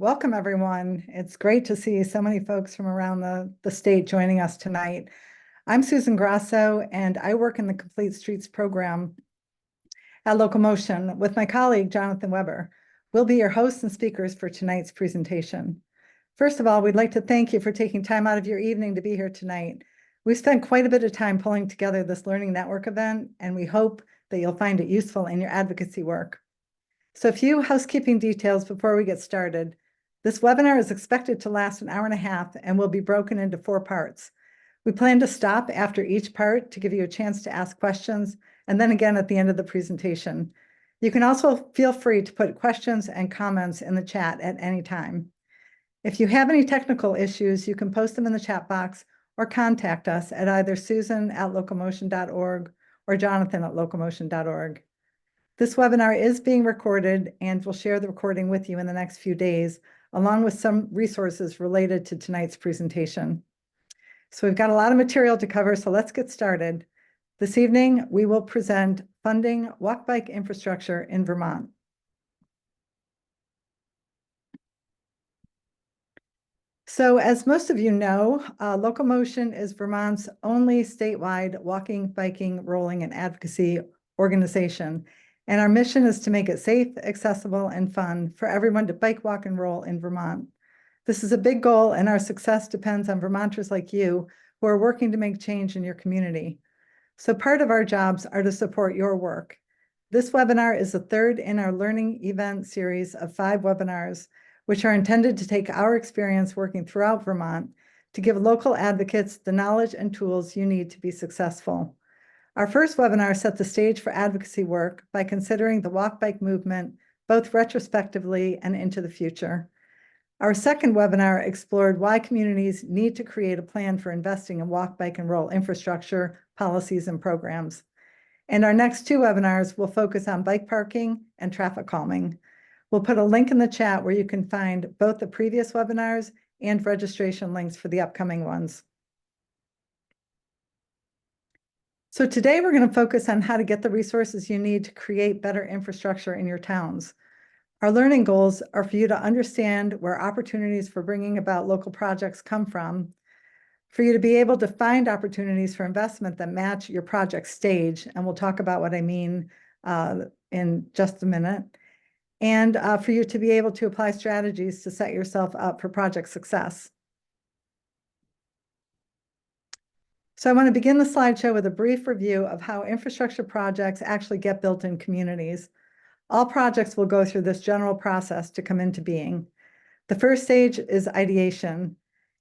Welcome, everyone. It's great to see so many folks from around the state joining us tonight. I'm Susan Grasso, and I work in the Complete Streets program at Locomotion with my colleague, Jonathan Weber. We'll be your hosts and speakers for tonight's presentation. First of all, we'd like to thank you for taking time out of your evening to be here tonight. We spent quite a bit of time pulling together this Learning Network event, and we hope that you'll find it useful in your advocacy work. So a few housekeeping details before we get started. This webinar is expected to last an hour and a half and will be broken into 4 parts. We plan to stop after each part to give you a chance to ask questions, and then again at the end of the presentation. You can also feel free to put questions and comments in the chat at any time. If you have any technical issues, you can post them in the chat box or contact us at either susan@locomotion.org or jonathan@locomotion.org. This webinar is being recorded, and we'll share the recording with you in the next few days, along with some resources related to tonight's presentation. So we've got a lot of material to cover, so let's get started. This evening, we will present funding walk-bike infrastructure in Vermont. So as most of you know, Locomotion is Vermont's only statewide walking, biking, rolling, and advocacy organization. And our mission is to make it safe, accessible, and fun for everyone to bike, walk, and roll in Vermont. This is a big goal, and our success depends on Vermonters like you who are working to make change in your community. So part of our jobs are to support your work. This webinar is the third in our learning event series of 5 webinars, which are intended to take our experience working throughout Vermont to give local advocates the knowledge and tools you need to be successful. Our first webinar set the stage for advocacy work by considering the walk-bike movement, both retrospectively and into the future. Our second webinar explored why communities need to create a plan for investing in walk, bike, and roll infrastructure, policies, and programs. And our next 2 webinars will focus on bike parking and traffic calming. We'll put a link in the chat where you can find both the previous webinars and registration links for the upcoming ones. So today we're going to focus on how to get the resources you need to create better infrastructure in your towns. Our learning goals are for you to understand where opportunities for bringing about local projects come from, for you to be able to find opportunities for investment that match your project stage, and we'll talk about what I mean in just a minute, and for you to be able to apply strategies to set yourself up for project success. So I want to begin the slideshow with a brief review of how infrastructure projects actually get built in communities. All projects will go through this general process to come into being. The first stage is ideation.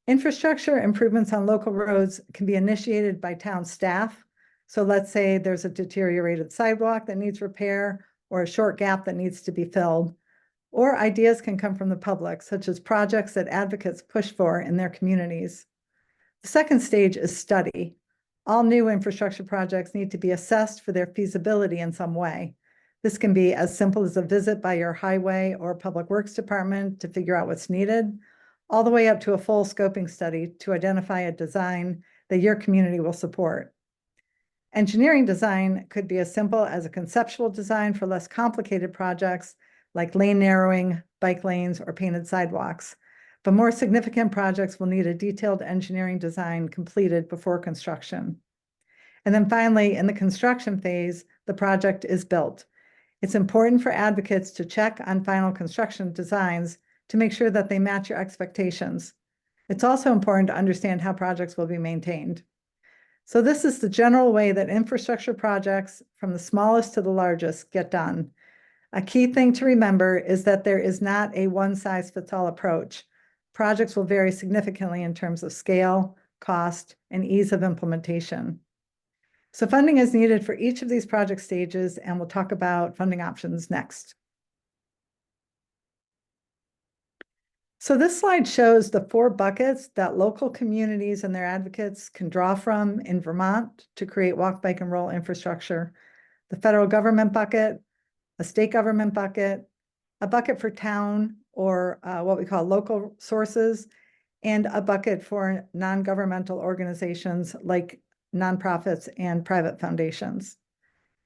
Infrastructure improvements on local roads can be initiated by town staff. So let's say there's a deteriorated sidewalk that needs repair or a short gap that needs to be filled. Or ideas can come from the public, such as projects that advocates push for in their communities. The second stage is study. All new infrastructure projects need to be assessed for their feasibility in some way. This can be as simple as a visit by your highway or public works department to figure out what's needed, all the way up to a full scoping study to identify a design that your community will support. Engineering design could be as simple as a conceptual design for less complicated projects like lane narrowing, bike lanes, or painted sidewalks. But more significant projects will need a detailed engineering design completed before construction. And then finally, in the construction phase, the project is built. It's important for advocates to check on final construction designs to make sure that they match your expectations. It's also important to understand how projects will be maintained. So this is the general way that infrastructure projects, from the smallest to the largest, get done. A key thing to remember is that there is not a one-size-fits-all approach. Projects will vary significantly in terms of scale, cost, and ease of implementation. So funding is needed for each of these project stages, and we'll talk about funding options next. So this slide shows the 4 buckets that local communities and their advocates can draw from in Vermont to create walk, bike, and roll infrastructure. The federal government bucket, a state government bucket, a bucket for town or what we call local sources, and a bucket for non-governmental organizations like nonprofits and private foundations.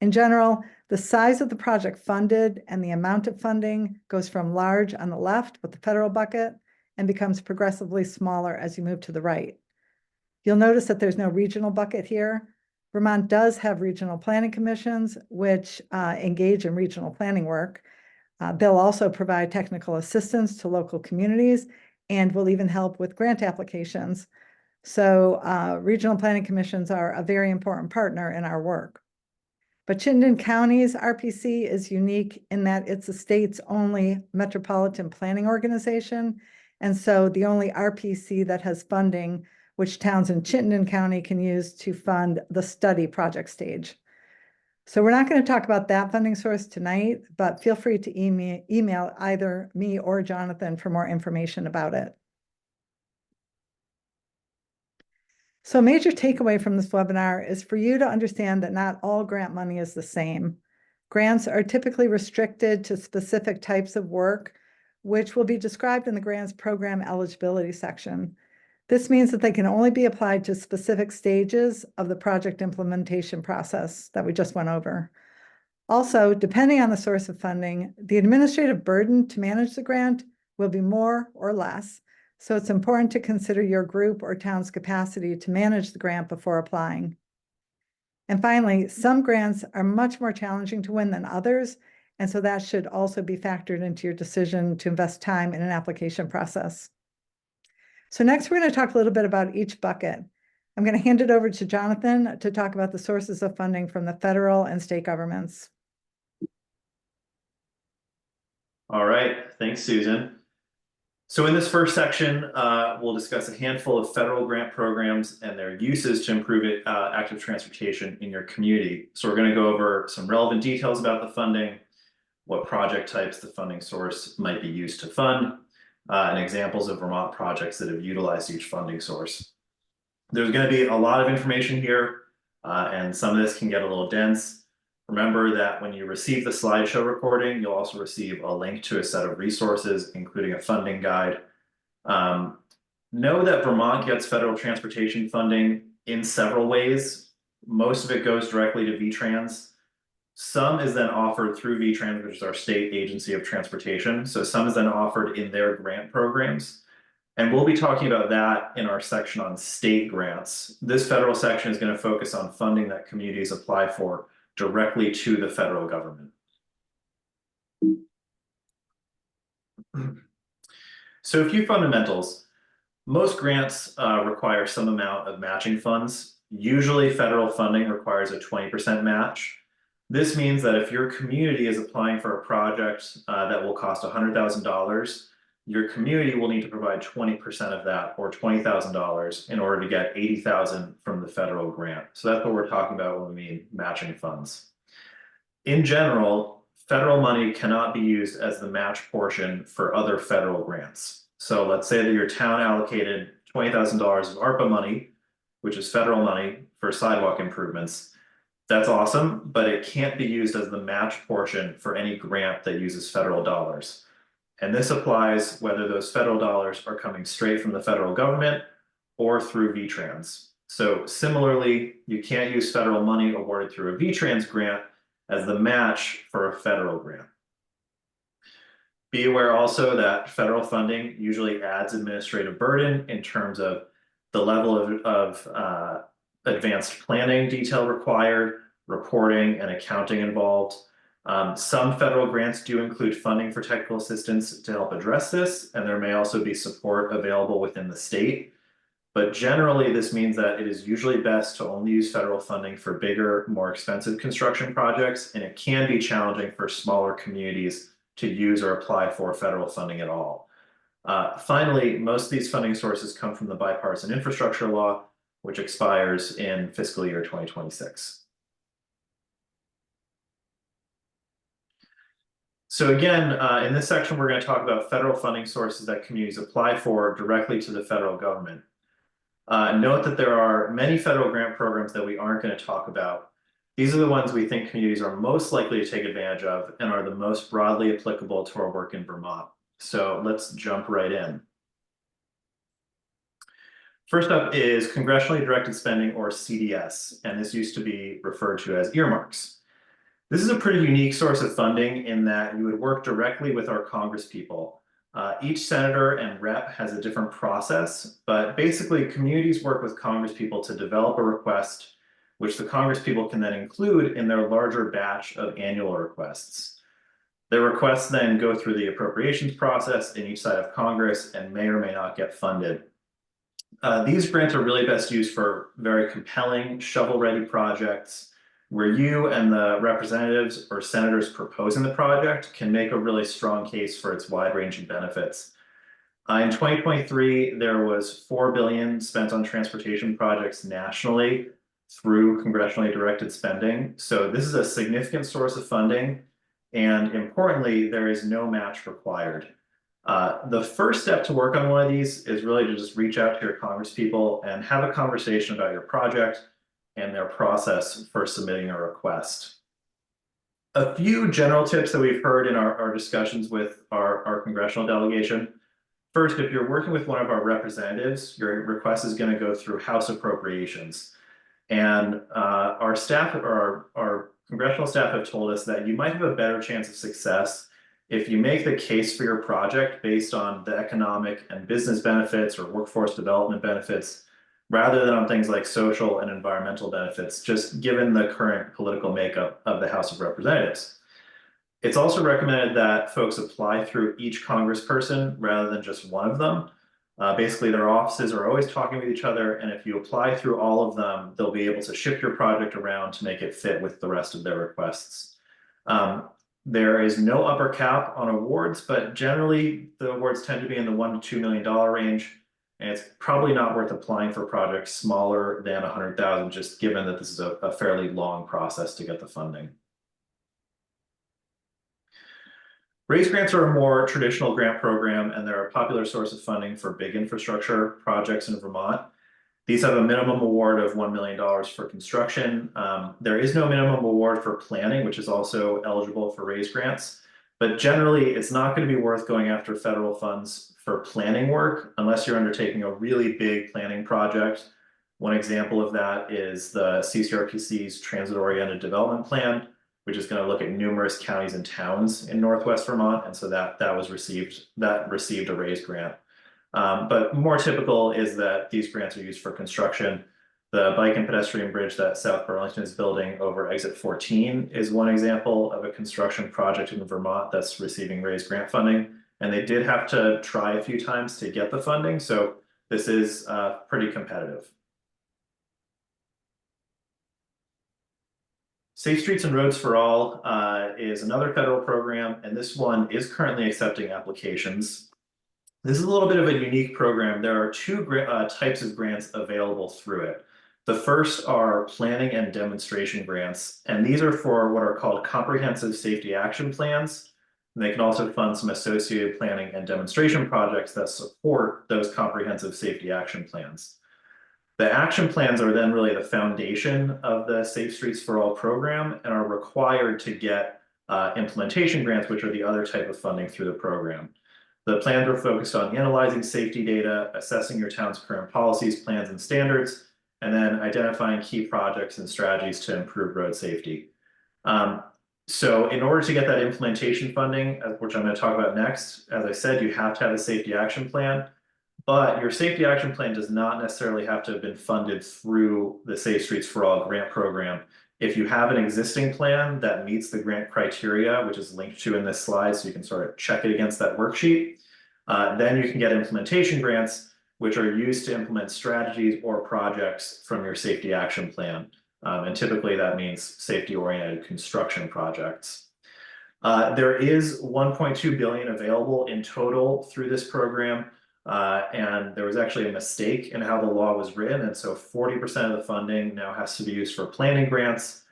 In general, The size of the project funded and the amount of funding goes from large on the left with the federal bucket and becomes progressively smaller as you move to the right. You'll notice that there's no regional bucket here. Vermont does have regional planning commissions, which engage in regional planning work. They'll also provide technical assistance to local communities and will even help with grant applications. So regional planning commissions are a very important partner in our work. But Chittenden County's RPC is unique in that it's the state's only metropolitan planning organization. And so the only RPC that has funding which towns in Chittenden County can use to fund the study project stage. So we're not going to talk about that funding source tonight, but feel free to email either me or Jonathan for more information about it. So a major takeaway from this webinar is for you to understand that not all grant money is the same. Grants are typically restricted to specific types of work, which will be described in the grants program eligibility section. This means that they can only be applied to specific stages of the project implementation process that we just went over. Also, depending on the source of funding, the administrative burden to manage the grant will be more or less. So it's important to consider your group or town's capacity to manage the grant before applying. And finally, some grants are much more challenging to win than others, and so that should also be factored into your decision to invest time in an application process. So next, we're going to talk a little bit about each bucket. I'm going to hand it over to Jonathan to talk about the sources of funding from the federal and state governments. All right, thanks, Susan. So in this first section, we'll discuss a handful of federal grant programs and their uses to improve active transportation in your community. So we're going to go over some relevant details about the funding, what project types the funding source might be used to fund, and examples of Vermont projects that have utilized each funding source. There's going to be a lot of information here, and some of this can get a little dense. Remember that when you receive the slideshow recording, you'll also receive a link to a set of resources, including a funding guide. Know that Vermont gets federal transportation funding in several ways. Most of it goes directly to VTrans. Some is then offered through VTrans, which is our state agency of transportation. So some is then offered in their grant programs. And we'll be talking about that in our section on state grants. This federal section is going to focus on funding that communities apply for directly to the federal government. So a few fundamentals. Most grants require some amount of matching funds. Usually federal funding requires a 20% match. This means that if your community is applying for a project that will cost $100,000, your community will need to provide 20% of that, or $20,000, in order to get $80,000 from the federal grant. So that's what we're talking about when we mean matching funds. In general, federal money cannot be used as the match portion for other federal grants. So let's say that your town allocated $20,000 of ARPA money, which is federal money, for sidewalk improvements. That's awesome, but it can't be used as the match portion for any grant that uses federal dollars. And this applies whether those federal dollars are coming straight from the federal government or through VTrans. So similarly, you can't use federal money awarded through a VTrans grant as the match for a federal grant. Be aware also that federal funding usually adds administrative burden in terms of the level of advanced planning detail required, reporting and accounting involved. Some federal grants do include funding for technical assistance to help address this, and there may also be support available within the state. But generally, this means that it is usually best to only use federal funding for bigger, more expensive construction projects, and it can be challenging for smaller communities to use or apply for federal funding at all. Finally, most of these funding sources come from the bipartisan infrastructure law, which expires in fiscal year 2026. So again, in this section, we're going to talk about federal funding sources that communities apply for directly to the federal government. Note that there are many federal grant programs that we aren't going to talk about. These are the ones we think communities are most likely to take advantage of and are the most broadly applicable to our work in Vermont. So let's jump right in. First up is congressionally directed spending, or CDS, and this used to be referred to as earmarks. This is a pretty unique source of funding in that you would work directly with our congresspeople. Each senator and rep has a different process, but basically communities work with congresspeople to develop a request, which the congresspeople can then include in their larger batch of annual requests. Their requests then go through the appropriations process in each side of Congress and may or may not get funded. These grants are really best used for very compelling, shovel-ready projects where you and the representatives or senators proposing the project can make a really strong case for its wide-ranging benefits. In 2023, there was $4 billion spent on transportation projects nationally through congressionally directed spending. So this is a significant source of funding, and importantly, there is no match required. The first step to work on one of these is really to just reach out to your congresspeople and have a conversation about your project and their process for submitting a request. A few general tips that we've heard in our discussions with our congressional delegation. First, if you're working with one of our representatives, your request is going to go through House Appropriations. And our staff, or our congressional staff, have told us that you might have a better chance of success if you make the case for your project based on the economic and business benefits or workforce development benefits, rather than on things like social and environmental benefits, just given the current political makeup of the House of Representatives. It's also recommended that folks apply through each congressperson rather than just one of them. Basically, their offices are always talking with each other, and if you apply through all of them, they'll be able to shift your project around to make it fit with the rest of their requests. There is no upper cap on awards, but generally the awards tend to be in the $1 to $2 million range, and it's probably not worth applying for projects smaller than 100,000, just given that this is a fairly long process to get the funding. RAISE grants are a more traditional grant program, and they're a popular source of funding for big infrastructure projects in Vermont. These have a minimum award of $1 million for construction. There is no minimum award for planning, which is also eligible for RAISE grants. But generally, it's not going to be worth going after federal funds for planning work unless you're undertaking a really big planning project. One example of that is the CCRPC's Transit-Oriented Development Plan, which is going to look at numerous counties and towns in Northwest Vermont, and so that received a RAISE grant. But more typical is that these grants are used for construction. The bike and pedestrian bridge that South Burlington is building over exit 14 is one example of a construction project in Vermont that's receiving RAISE grant funding, and they did have to try a few times to get the funding, so this is pretty competitive. Safe Streets and Roads for All is another federal program, and this one is currently accepting applications. This is a little bit of a unique program. There are two types of grants available through it. The first are planning and demonstration grants, and these are for what are called comprehensive safety action plans. And they can also fund some associated planning and demonstration projects that support those comprehensive safety action plans. The action plans are then really the foundation of the Safe Streets for All program and are required to get implementation grants, which are the other type of funding through the program. The plans are focused on analyzing safety data, assessing your town's current policies, plans, and standards, and then identifying key projects and strategies to improve road safety. So in order to get that implementation funding, which I'm going to talk about next, as I said, you have to have a safety action plan. But your safety action plan does not necessarily have to have been funded through the Safe Streets for All grant program. If you have an existing plan that meets the grant criteria, which is linked to in this slide, so you can sort of check it against that worksheet, then you can get implementation grants, which are used to implement strategies or projects from your safety action plan. And typically that means safety-oriented construction projects. There is $1.2 billion available in total through this program. And there was actually a mistake in how the law was written. And so 40% of the funding now has to be used for planning grants,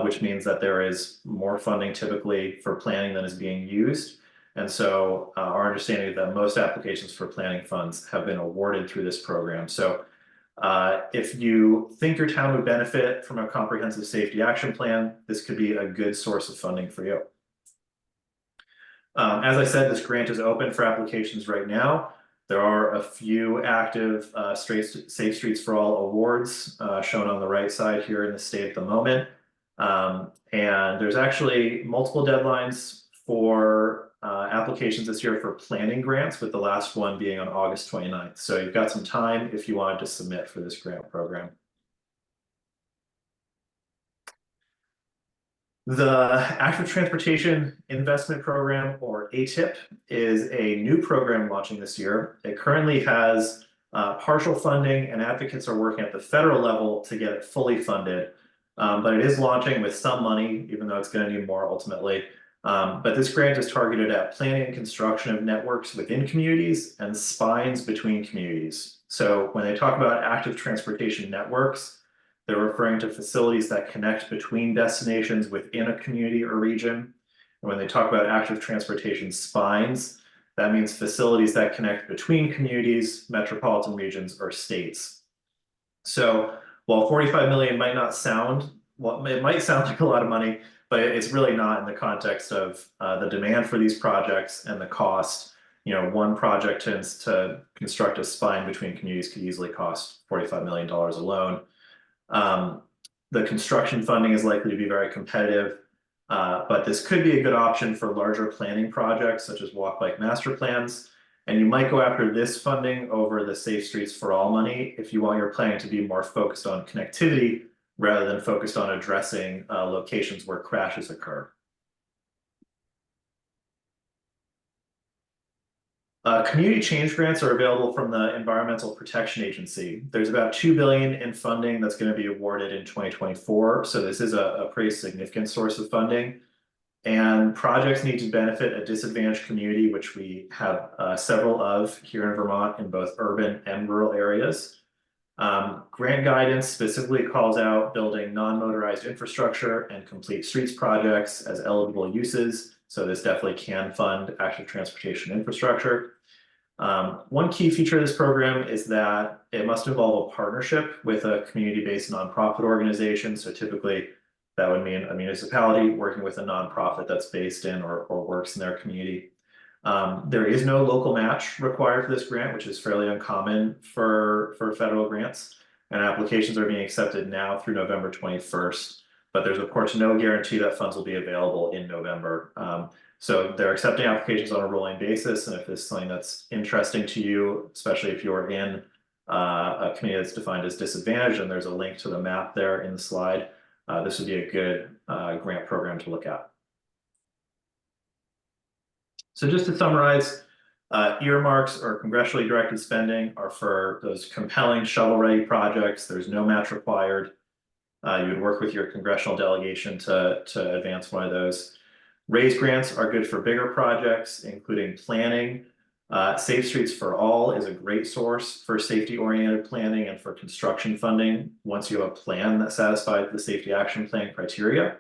which means that there is more funding typically for planning than is being used. And so our understanding is that most applications for planning funds have been awarded through this program. So if you think your town would benefit from a comprehensive safety action plan, this could be a good source of funding for you. As I said, this grant is open for applications right now. There are a few active Safe Streets for All awards shown on the right side here in the state at the moment. And there's actually multiple deadlines for applications this year for planning grants, with the last one being on August 29th. So you've got some time if you wanted to submit for this grant program. The Active Transportation Investment Program, or ATIP, is a new program launching this year. It currently has partial funding, and advocates are working at the federal level to get it fully funded. But it is launching with some money, even though it's going to need more ultimately. But this grant is targeted at planning and construction of networks within communities and spines between communities. So when they talk about active transportation networks, they're referring to facilities that connect between destinations within a community or region. And when they talk about active transportation spines, that means facilities that connect between communities, metropolitan regions, or states. So while 45 million might not sound, well, it might sound like a lot of money, but it's really not in the context of the demand for these projects and the cost. You know, one project to construct a spine between communities could easily cost $45 million alone. The construction funding is likely to be very competitive, but this could be a good option for larger planning projects such as walk bike master plans. And you might go after this funding over the Safe Streets for All money if you want your planning to be more focused on connectivity rather than focused on addressing locations where crashes occur. Community change grants are available from the Environmental Protection Agency. There's about $2 billion in funding that's going to be awarded in 2024. So this is a pretty significant source of funding. And projects need to benefit a disadvantaged community, which we have several of here in Vermont in both urban and rural areas. Grant guidance specifically calls out building non-motorized infrastructure and complete streets projects as eligible uses. So this definitely can fund active transportation infrastructure. One key feature of this program is that it must involve a partnership with a community-based nonprofit organization. So typically that would mean a municipality working with a nonprofit that's based in or works in their community. There is no local match required for this grant, which is fairly uncommon for federal grants. And applications are being accepted now through November 21st. But there's, of course, no guarantee that funds will be available in November. So they're accepting applications on a rolling basis. And if this is something that's interesting to you, especially if you're in a community that's defined as disadvantaged, and there's a link to the map there in the slide, this would be a good grant program to look at. So just to summarize, earmarks or congressionally directed spending are for those compelling shovel-ready projects. There's no match required. You would work with your congressional delegation to advance one of those. Raise grants are good for bigger projects, including planning. Safe Streets for All is a great source for safety-oriented planning and for construction funding once you have a plan that satisfies the safety action plan criteria.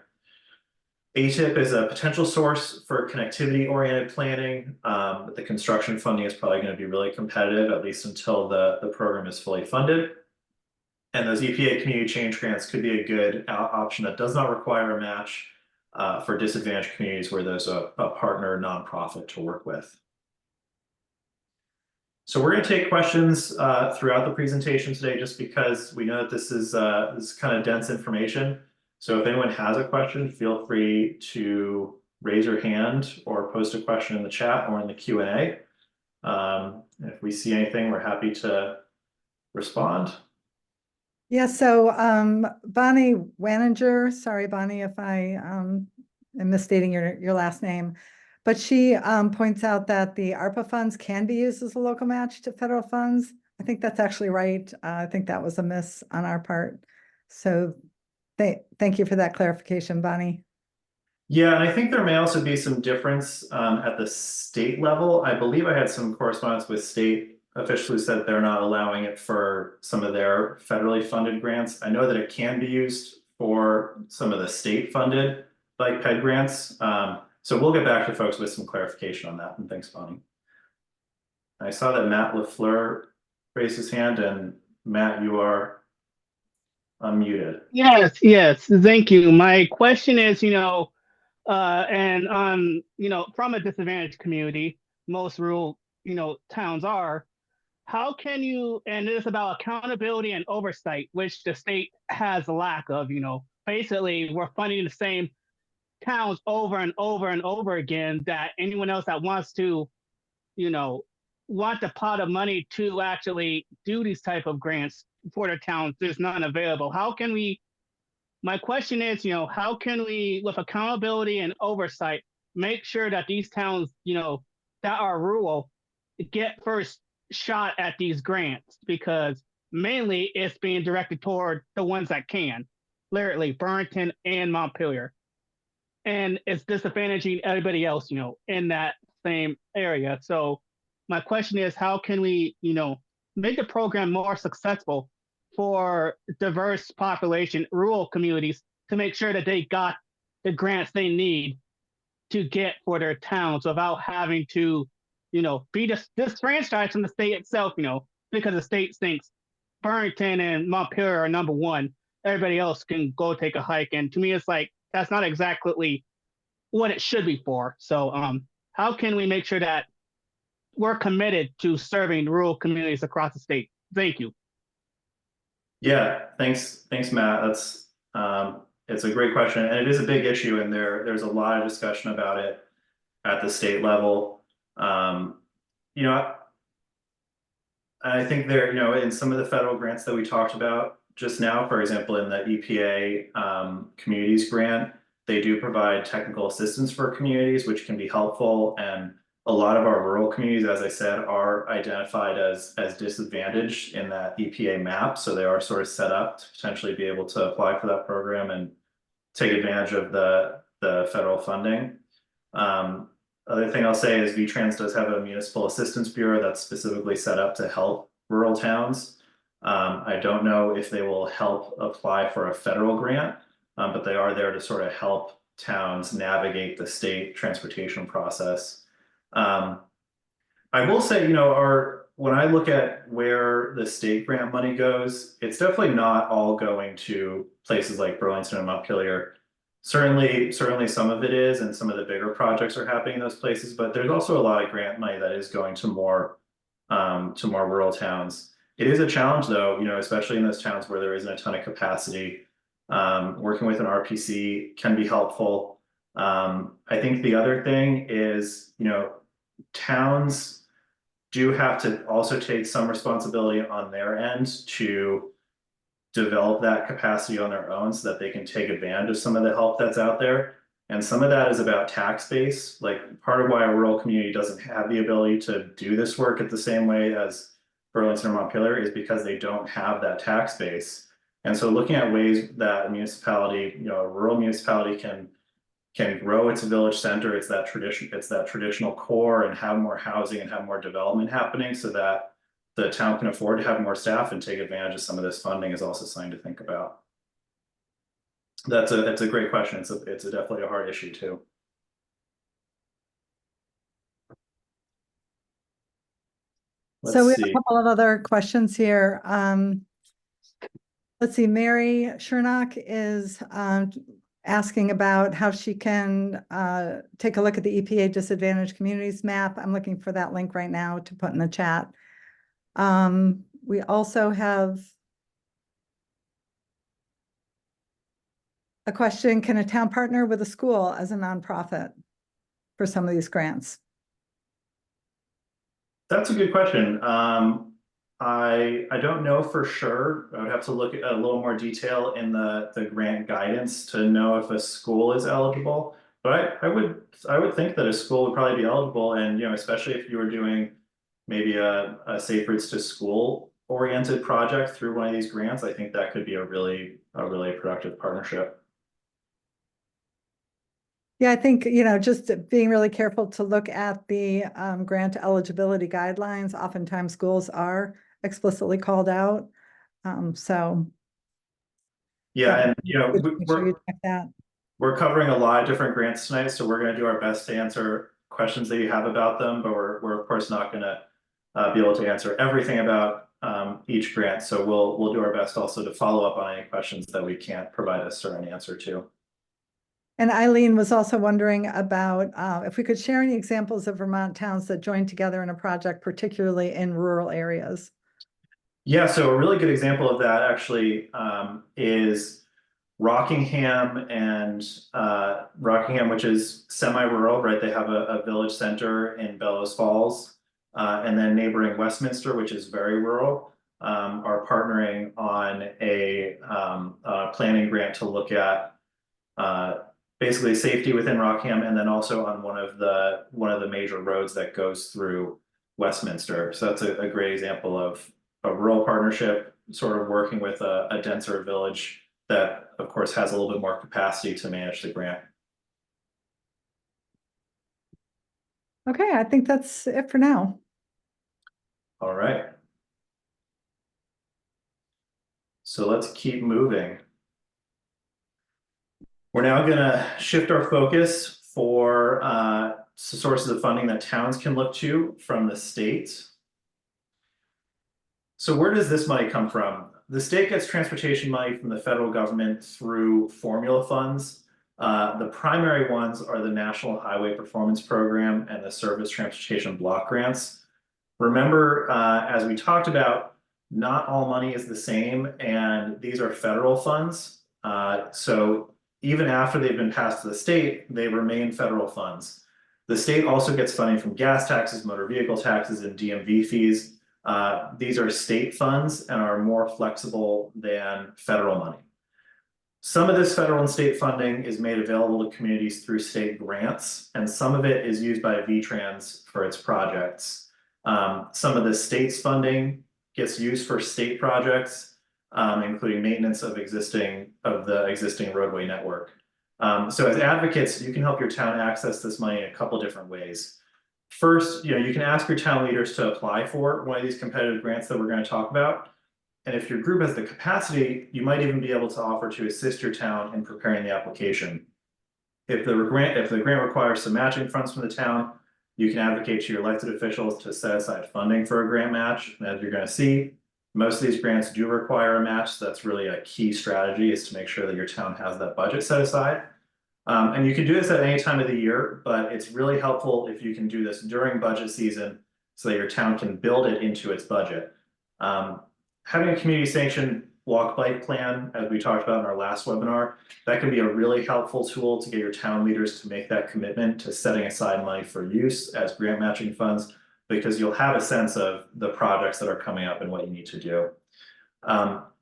ATIP is a potential source for connectivity-oriented planning, but the construction funding is probably going to be really competitive, at least until the program is fully funded. And those EPA community change grants could be a good option that does not require a match for disadvantaged communities where there's a partner nonprofit to work with. So we're going to take questions throughout the presentation today, just because we know that this is kind of dense information. So if anyone has a question, feel free to raise your hand or post a question in the chat or in the Q&A. If we see anything, we're happy to respond. Yeah, so Bonnie Waninger, sorry, Bonnie, if I am misstating your last name, but she points out that the ARPA funds can be used as a local match to federal funds. I think that's actually right. I think that was a miss on our part. So thank you for that clarification, Bonnie. Yeah, and I think there may also be some difference at the state level. I believe I had some correspondence with state officials who said they're not allowing it for some of their federally funded grants. I know that it can be used for some of the state funded bike ped grants. So we'll get back to folks with some clarification on that. And thanks, Bonnie. I saw that Matt LaFleur raised his hand, and Matt, you are unmuted. Yes, thank you. My question is, from a disadvantaged community, most rural, towns are, how can you, and it is about accountability and oversight, which the state has a lack of, basically we're funding the same towns over and over and over again, that anyone else that wants to, want the pot of money to actually do these type of grants for their towns, there's none available. How can we, my question is, how can we, with accountability and oversight, make sure that these towns, that are rural, get first shot at these grants? Because mainly it's being directed toward the ones that can, literally Burlington and Montpelier. And it's disadvantaging everybody else, in that same area. So my question is, how can we, make the program more successful for diverse population, rural communities, to make sure that they got the grants they need to get for their towns without having to, be disfranchised from the state itself, because the state thinks Burlington and Montpelier are number one. Everybody else can go take a hike. And to me, it's like, that's not exactly what it should be for. So how can we make sure that we're committed to serving rural communities across the state? Thank you. Yeah, thanks, Matt. That's it's a great question, and it is a big issue, and there's a lot of discussion about it at the state level. You know, I think in some of the federal grants that we talked about just now, for example, in the EPA communities grant, they do provide technical assistance for communities, which can be helpful. And a lot of our rural communities, as I said, are identified as disadvantaged in that EPA map. So they are sort of set up to potentially be able to apply for that program and take advantage of the federal funding. Other thing I'll say is VTrans does have a municipal assistance bureau that's specifically set up to help rural towns. I don't know if they will help apply for a federal grant, but they are there to sort of help towns navigate the state transportation process. I will say, when I look at where the state grant money goes, it's definitely not all going to places like Burlington and Montpelier. Certainly some of it is, and some of the bigger projects are happening in those places, but there's also a lot of grant money that is going to more rural towns. It is a challenge though, especially in those towns where there isn't a ton of capacity. Working with an RPC can be helpful. I think the other thing is, towns do have to also take some responsibility on their end to develop that capacity on their own so that they can take advantage of some of the help that's out there. And some of that is about tax base. Like, part of why a rural community doesn't have the ability to do this work at the same way as Burlington or Montpelier is because they don't have that tax base. And so looking at ways that a municipality, a rural municipality can grow its village center, it's that traditional core, and have more housing and have more development happening so that the town can afford to have more staff and take advantage of some of this funding is also something to think about. That's a great question. It's definitely a hard issue too. So we have a couple of other questions here. Let's see, Mary Shernock is asking about how she can take a look at the EPA disadvantaged communities map. I'm looking for that link right now to put in the chat. We also have a question: can a town partner with a school as a nonprofit for some of these grants? That's a good question. I don't know for sure. I would have to look at a little more detail in the grant guidance to know if a school is eligible. But I would think that a school would probably be eligible, and especially if you were doing maybe a Safe Routes to School oriented project through one of these grants, I think that could be a really productive partnership. Yeah, I think, just being really careful to look at the grant eligibility guidelines. Oftentimes schools are explicitly called out. So. Yeah, and make sure you check that. We're covering a lot of different grants tonight, so we're going to do our best to answer questions that you have about them, but we're of course not going to be able to answer everything about each grant. So we'll do our best also to follow up on any questions that we can't provide a certain answer to. And Eileen was also wondering about if we could share any examples of Vermont towns that joined together in a project, particularly in rural areas. Yeah, so a really good example of that actually is Rockingham and Rockingham, which is semi-rural, right? They have a village center in Bellows Falls. And then neighboring Westminster, which is very rural, are partnering on a planning grant to look at basically safety within Rockingham, and then also on one of the major roads that goes through Westminster. So that's a great example of a rural partnership sort of working with a denser village that, of course, has a little bit more capacity to manage the grant. Okay, I think that's it for now. All right. So let's keep moving. We're now going to shift our focus for sources of funding that towns can look to from the state. So where does this money come from? The state gets transportation money from the federal government through formula funds. The primary ones are the National Highway Performance Program and the Surface Transportation Block Grants. Remember, as we talked about, not all money is the same, and these are federal funds. So even after they've been passed to the state, they remain federal funds. The state also gets funding from gas taxes, motor vehicle taxes, and DMV fees. These are state funds and are more flexible than federal money. Some of this federal and state funding is made available to communities through state grants, and some of it is used by VTrans for its projects. Some of the state's funding gets used for state projects, including maintenance of the existing roadway network. So as advocates, you can help your town access this money in a couple different ways. First, you can ask your town leaders to apply for one of these competitive grants that we're going to talk about. And if your group has the capacity, you might even be able to offer to assist your town in preparing the application. If the grant requires some matching funds from the town, you can advocate to your elected officials to set aside funding for a grant match. And as you're going to see, most of these grants do require a match. So that's really a key strategy, is to make sure that your town has that budget set aside. And you can do this at any time of the year, but it's really helpful if you can do this during budget season so that your town can build it into its budget. Having a community sanctioned walk bike plan, as we talked about in our last webinar, that can be a really helpful tool to get your town leaders to make that commitment to setting aside money for use as grant matching funds, because you'll have a sense of the projects that are coming up and what you need to do.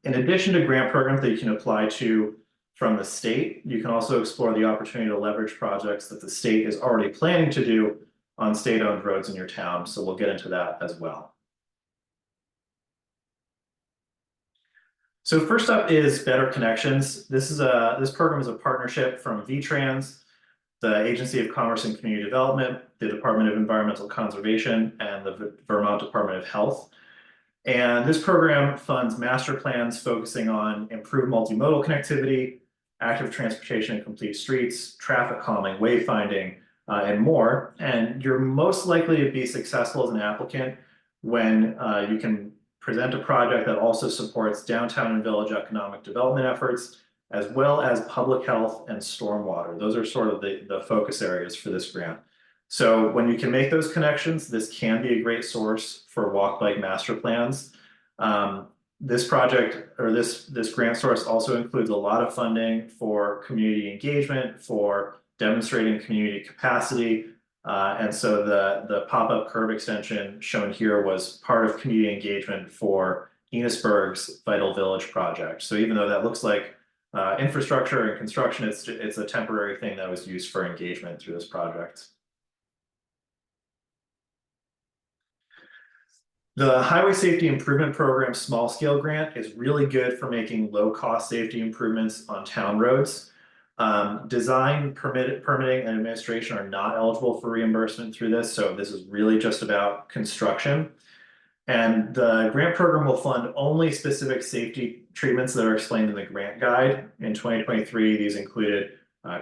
In addition to grant programs that you can apply to from the state, you can also explore the opportunity to leverage projects that the state is already planning to do on state-owned roads in your town. So we'll get into that as well. So first up is Better Connections. This program is a partnership from VTrans, the Agency of Commerce and Community Development, the Department of Environmental Conservation, and the Vermont Department of Health. And this program funds master plans focusing on improved multimodal connectivity, active transportation and complete streets, traffic calming, wayfinding, and more. And you're most likely to be successful as an applicant when you can present a project that also supports downtown and village economic development efforts, as well as public health and stormwater. Those are sort of the focus areas for this grant. So when you can make those connections, this can be a great source for walk bike master plans. This project, or this grant source, also includes a lot of funding for community engagement, for demonstrating community capacity. And so the pop-up curb extension shown here was part of community engagement for Enosburg's Vital Village project. So even though that looks like infrastructure and construction, it's a temporary thing that was used for engagement through this project. The Highway Safety Improvement Program Small Scale Grant is really good for making low-cost safety improvements on town roads. Design, permitting, and administration are not eligible for reimbursement through this, so this is really just about construction. And the grant program will fund only specific safety treatments that are explained in the grant guide. In 2023, these included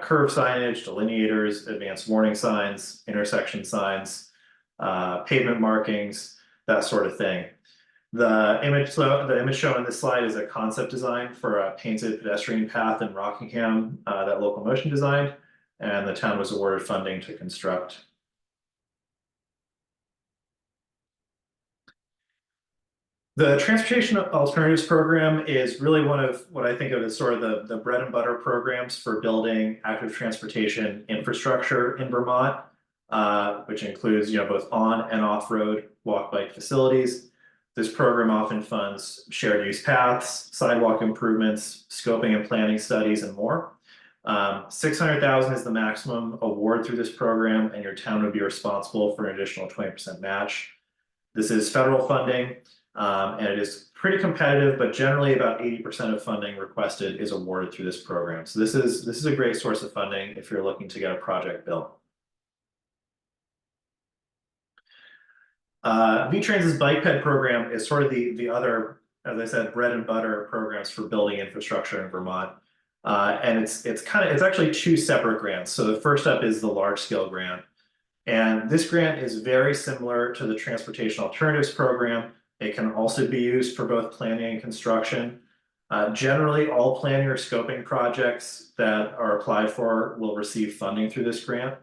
curb signage, delineators, advanced warning signs, intersection signs, pavement markings, that sort of thing. The image shown in this slide is a concept design for a painted pedestrian path in Rockingham that Local Motion designed, and the town was awarded funding to construct. The Transportation Alternatives Program is really one of what I think of as sort of the bread and butter programs for building active transportation infrastructure in Vermont, which includes, both on and off-road walk bike facilities. This program often funds shared use paths, sidewalk improvements, scoping and planning studies, and more. 600,000 is the maximum award through this program, and your town would be responsible for an additional 20% match. This is federal funding, and it is pretty competitive, but generally about 80% of funding requested is awarded through this program. So this is a great source of funding if you're looking to get a project built. VTrans's bike ped program is sort of the other, as I said, bread and butter programs for building infrastructure in Vermont. And it's actually two separate grants. So the first up is the large scale grant. And this grant is very similar to the Transportation Alternatives Program. It can also be used for both planning and construction. Generally, all planning or scoping projects that are applied for will receive funding through this grant,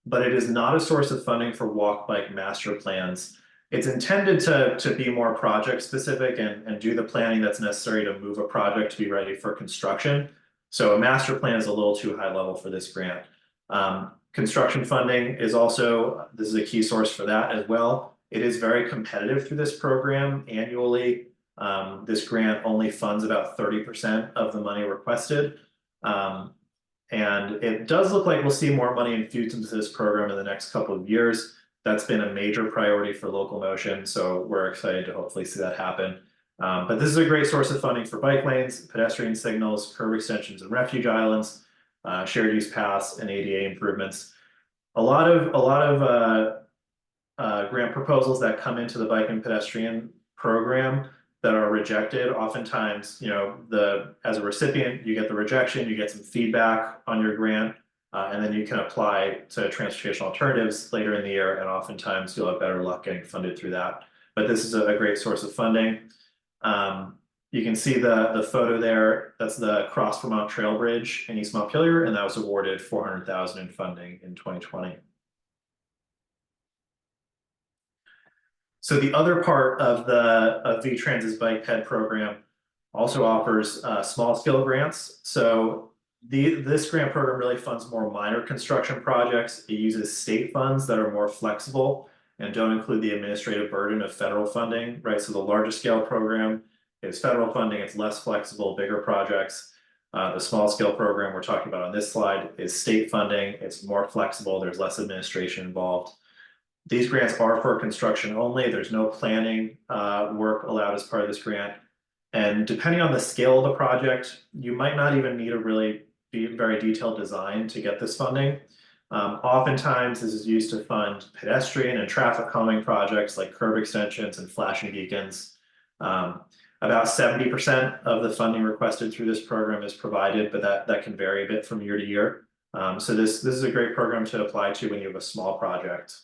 but it is not a source of funding for walk bike master plans. It's intended to be more project specific and do the planning that's necessary to move a project to be ready for construction. So a master plan is a little too high level for this grant. Construction funding is also, this is a key source for that as well. It is very competitive through this program annually. This grant only funds about 30% of the money requested. And it does look like we'll see more money infused into this program in the next couple of years. That's been a major priority for local motion, so we're excited to hopefully see that happen. But this is a great source of funding for bike lanes, pedestrian signals, curb extensions and refuge islands, shared use paths, and ADA improvements. A lot of grant proposals that come into the bike and pedestrian program that are rejected, oftentimes, as a recipient, you get the rejection, you get some feedback on your grant, and then you can apply to transportation alternatives later in the year, and oftentimes you'll have better luck getting funded through that. But this is a great source of funding. You can see the photo there. That's the Cross Vermont Trail Bridge in East Montpelier, and that was awarded $400,000 in funding in 2020. So the other part of VTrans's bike ped program also offers small scale grants. So this grant program really funds more minor construction projects. It uses state funds that are more flexible and don't include the administrative burden of federal funding, right? So the largest scale program is federal funding. It's less flexible, bigger projects. The small scale program we're talking about on this slide is state funding. It's more flexible. There's less administration involved. These grants are for construction only. There's no planning work allowed as part of this grant. And depending on the scale of the project, you might not even need a really very detailed design to get this funding. Oftentimes, this is used to fund pedestrian and traffic calming projects like curb extensions and flashing beacons. About 70% of the funding requested through this program is provided, but that can vary a bit from year to year. So this is a great program to apply to when you have a small project.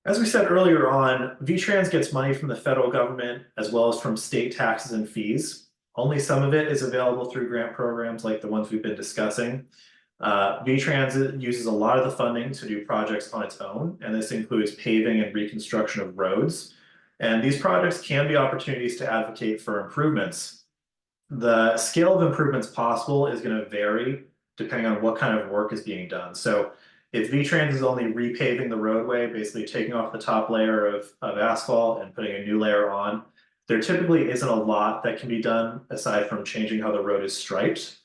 As we said earlier on, VTrans gets money from the federal government as well as from state taxes and fees. Only some of it is available through grant programs like the ones we've been discussing. VTrans uses a lot of the funding to do projects on its own, and this includes paving and reconstruction of roads. And these projects can be opportunities to advocate for improvements. The scale of improvements possible is going to vary depending on what kind of work is being done. So if VTrans is only repaving the roadway, basically taking off the top layer of asphalt and putting a new layer on, there typically isn't a lot that can be done aside from changing how the road is striped.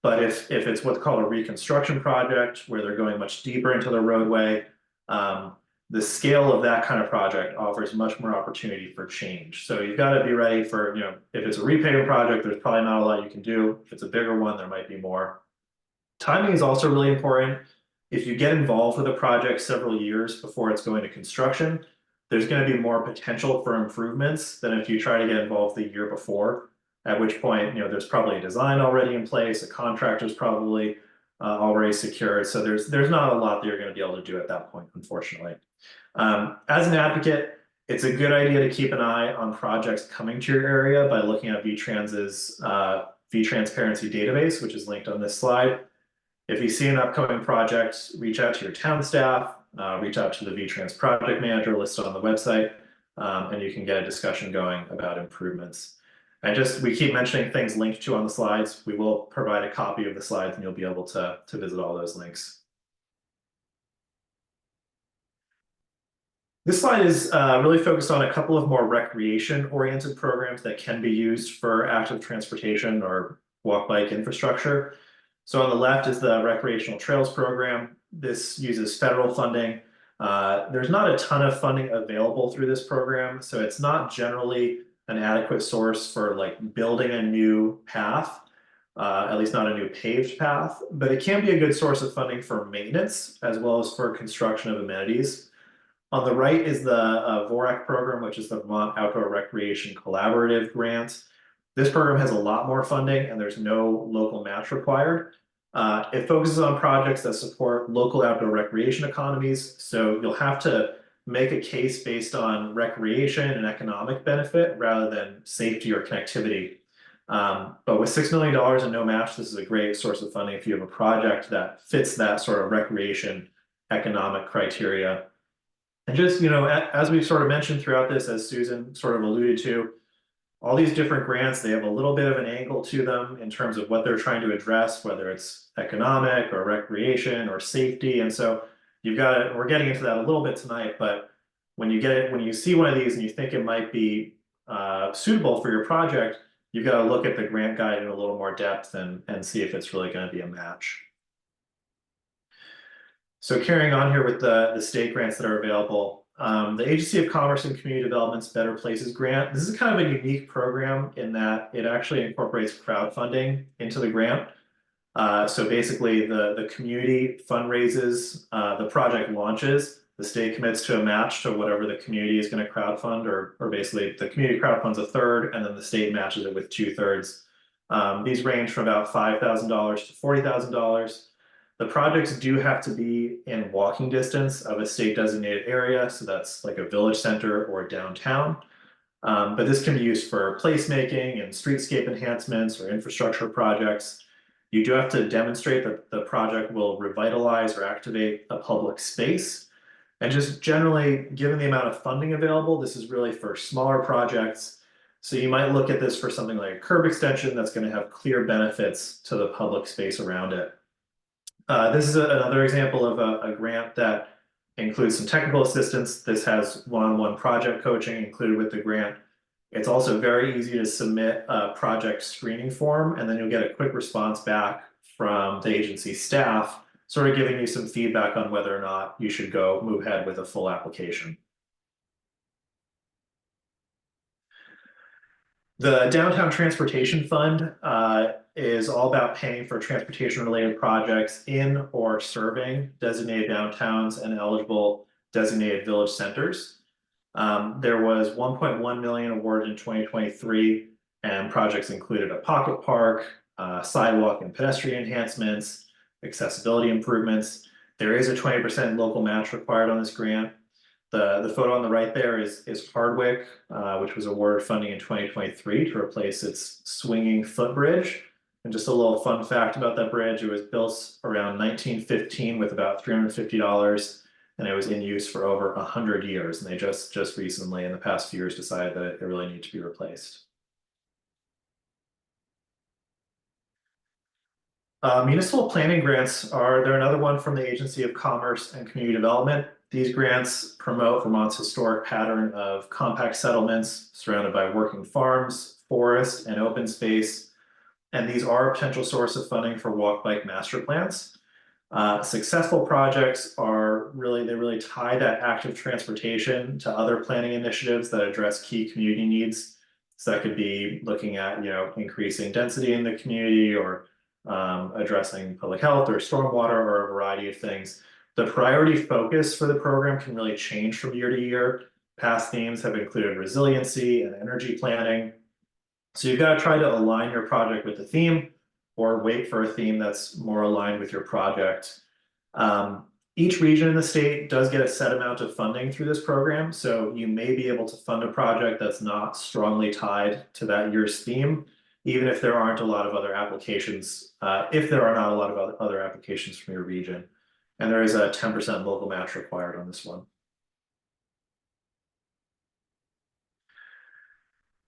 But if it's what's called a reconstruction project, where they're going much deeper into the roadway, the scale of that kind of project offers much more opportunity for change. So you've got to be ready for, if it's a repaving project, there's probably not a lot you can do. If it's a bigger one, there might be more. Timing is also really important. If you get involved with a project several years before it's going to construction, there's going to be more potential for improvements than if you try to get involved the year before, at which point, there's probably a design already in place, a contractor's probably already secured. So there's not a lot that you're going to be able to do at that point, unfortunately. As an advocate, it's a good idea to keep an eye on projects coming to your area by looking at VTrans's VTransparency database, which is linked on this slide. If you see an upcoming project, reach out to your town staff, reach out to the V-Trans project manager listed on the website, and you can get a discussion going about improvements. And we keep mentioning things linked to on the slides. We will provide a copy of the slides and you'll be able to visit all those links. This slide is really focused on a couple of more recreation-oriented programs that can be used for active transportation or walk-bike infrastructure. So on the left is the recreational trails program. This uses federal funding. There's not a ton of funding available through this program, so it's not generally an adequate source for like building a new path, at least not a new paved path, but it can be a good source of funding for maintenance as well as for construction of amenities. On the right is the VORAC program, which is the Vermont Outdoor Recreation Collaborative Grant. This program has a lot more funding and there's no local match required. It focuses on projects that support local outdoor recreation economies. So you'll have to make a case based on recreation and economic benefit rather than safety or connectivity. But with $6 million and no match, this is a great source of funding if you have a project that fits that sort of recreation economic criteria. And just, as we've sort of mentioned throughout this, as Susan sort of alluded to, all these different grants, they have a little bit of an angle to them in terms of what they're trying to address, whether it's economic or recreation or safety. And so we're getting into that a little bit tonight, but when you see one of these and you think it might be suitable for your project, you've got to look at the grant guide in a little more depth and see if it's really going to be a match. So carrying on here with the state grants that are available, the Agency of Commerce and Community Development's Better Places Grant. This is kind of a unique program in that it actually incorporates crowdfunding into the grant. So basically the community fundraises, the project launches, the state commits to a match to whatever the community is going to crowdfund, or basically the community crowdfunds a third and then the state matches it with 2/3. These range from about $5,000 to $40,000. The projects do have to be in walking distance of a state designated area. So that's like a village center or downtown. But this can be used for placemaking and streetscape enhancements or infrastructure projects. You do have to demonstrate that the project will revitalize or activate a public space. And just generally, given the amount of funding available, this is really for smaller projects. So you might look at this for something like a curb extension that's going to have clear benefits to the public space around it. This is another example of a grant that includes some technical assistance. This has one-on-one project coaching included with the grant. It's also very easy to submit a project screening form, and then you'll get a quick response back from the agency staff, sort of giving you some feedback on whether or not you should move ahead with a full application. The Downtown Transportation Fund is all about paying for transportation-related projects in or serving designated downtowns and eligible designated village centers. There was $1.1 million awarded in 2023, and projects included a pocket park, sidewalk and pedestrian enhancements, accessibility improvements. There is a 20% local match required on this grant. The photo on the right there is Hardwick, which was awarded funding in 2023 to replace its swinging footbridge. And just a little fun fact about that bridge, it was built around 1915 with about $350, and it was in use for over 100 years. And they just recently, in the past few years, decided that it really needed to be replaced. Municipal planning grants they're another one from the Agency of Commerce and Community Development. These grants promote Vermont's historic pattern of compact settlements surrounded by working farms, forest, and open space. And these are a potential source of funding for walk-bike master plans. Successful projects they really tie that active transportation to other planning initiatives that address key community needs. So that could be looking at, increasing density in the community or addressing public health or stormwater or a variety of things. The priority focus for the program can really change from year to year. Past themes have included resiliency and energy planning. So you've got to try to align your project with the theme or wait for a theme that's more aligned with your project. Each region in the state does get a set amount of funding through this program. So you may be able to fund a project that's not strongly tied to that year's theme, even if there aren't a lot of other applications, if there are not a lot of other applications from your region. And there is a 10% local match required on this one.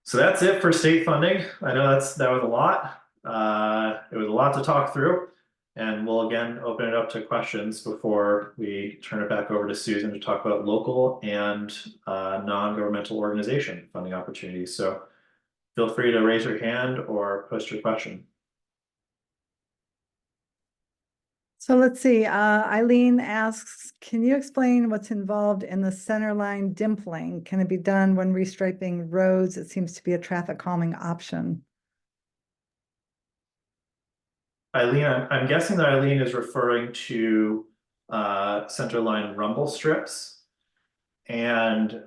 So that's it for state funding. I know that was a lot. It was a lot to talk through. And we'll again open it up to questions before we turn it back over to Susan to talk about local and non-governmental organization funding opportunities. So feel free to raise your hand or post your question. So let's see, Eileen asks, can you explain what's involved in the center line dimpling? Can it be done when restriping roads? It seems to be a traffic calming option. Eileen, I'm guessing that Eileen is referring to center line rumble strips. And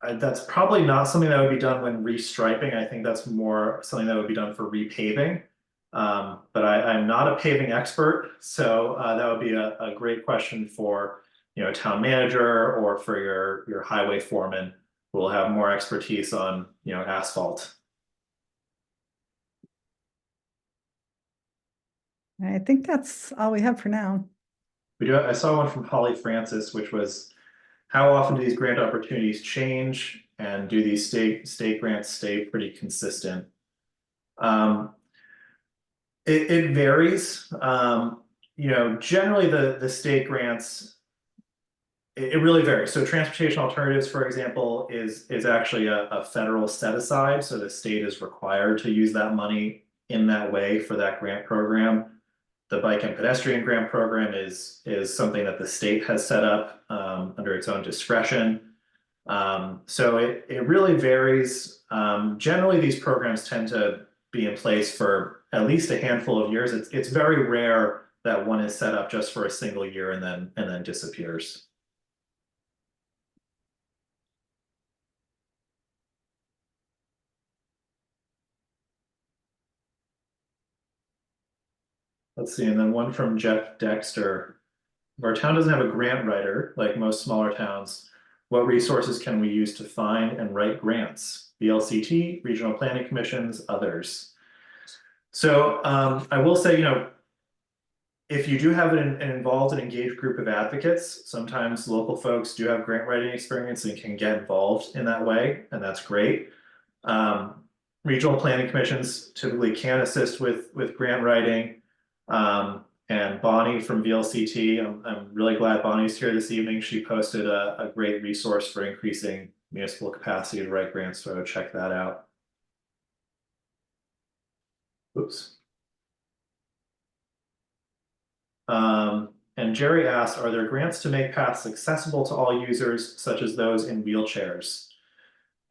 that's probably not something that would be done when restriping. I think that's more something that would be done for repaving. But I'm not a paving expert, so that would be a great question for a town manager or for your highway foreman who will have more expertise on asphalt. I think that's all we have for now. I saw one from Holly Francis, which was how often do these grant opportunities change, and do these state grants stay pretty consistent? It varies. Generally the state grants, it really varies. So transportation alternatives, for example, is actually a federal set aside. So the state is required to use that money in that way for that grant program. The bike and pedestrian grant program is something that the state has set up under its own discretion. So it really varies. Generally, these programs tend to be in place for at least a handful of years. It's very rare that one is set up just for a single year and then disappears. Let's see, and then one from Jeff Dexter. If our town doesn't have a grant writer, like most smaller towns, what resources can we use to find and write grants? VLCT, regional planning commissions, others. So I will say, if you do have an involved and engaged group of advocates, sometimes local folks do have grant writing experience and can get involved in that way, and that's great. Regional planning commissions typically can assist with grant writing. And Bonnie from VLCT, I'm really glad Bonnie's here this evening. She posted a great resource for increasing municipal capacity to write grants, so I would check that out. Oops. And Jerry asked, are there grants to make paths accessible to all users, such as those in wheelchairs?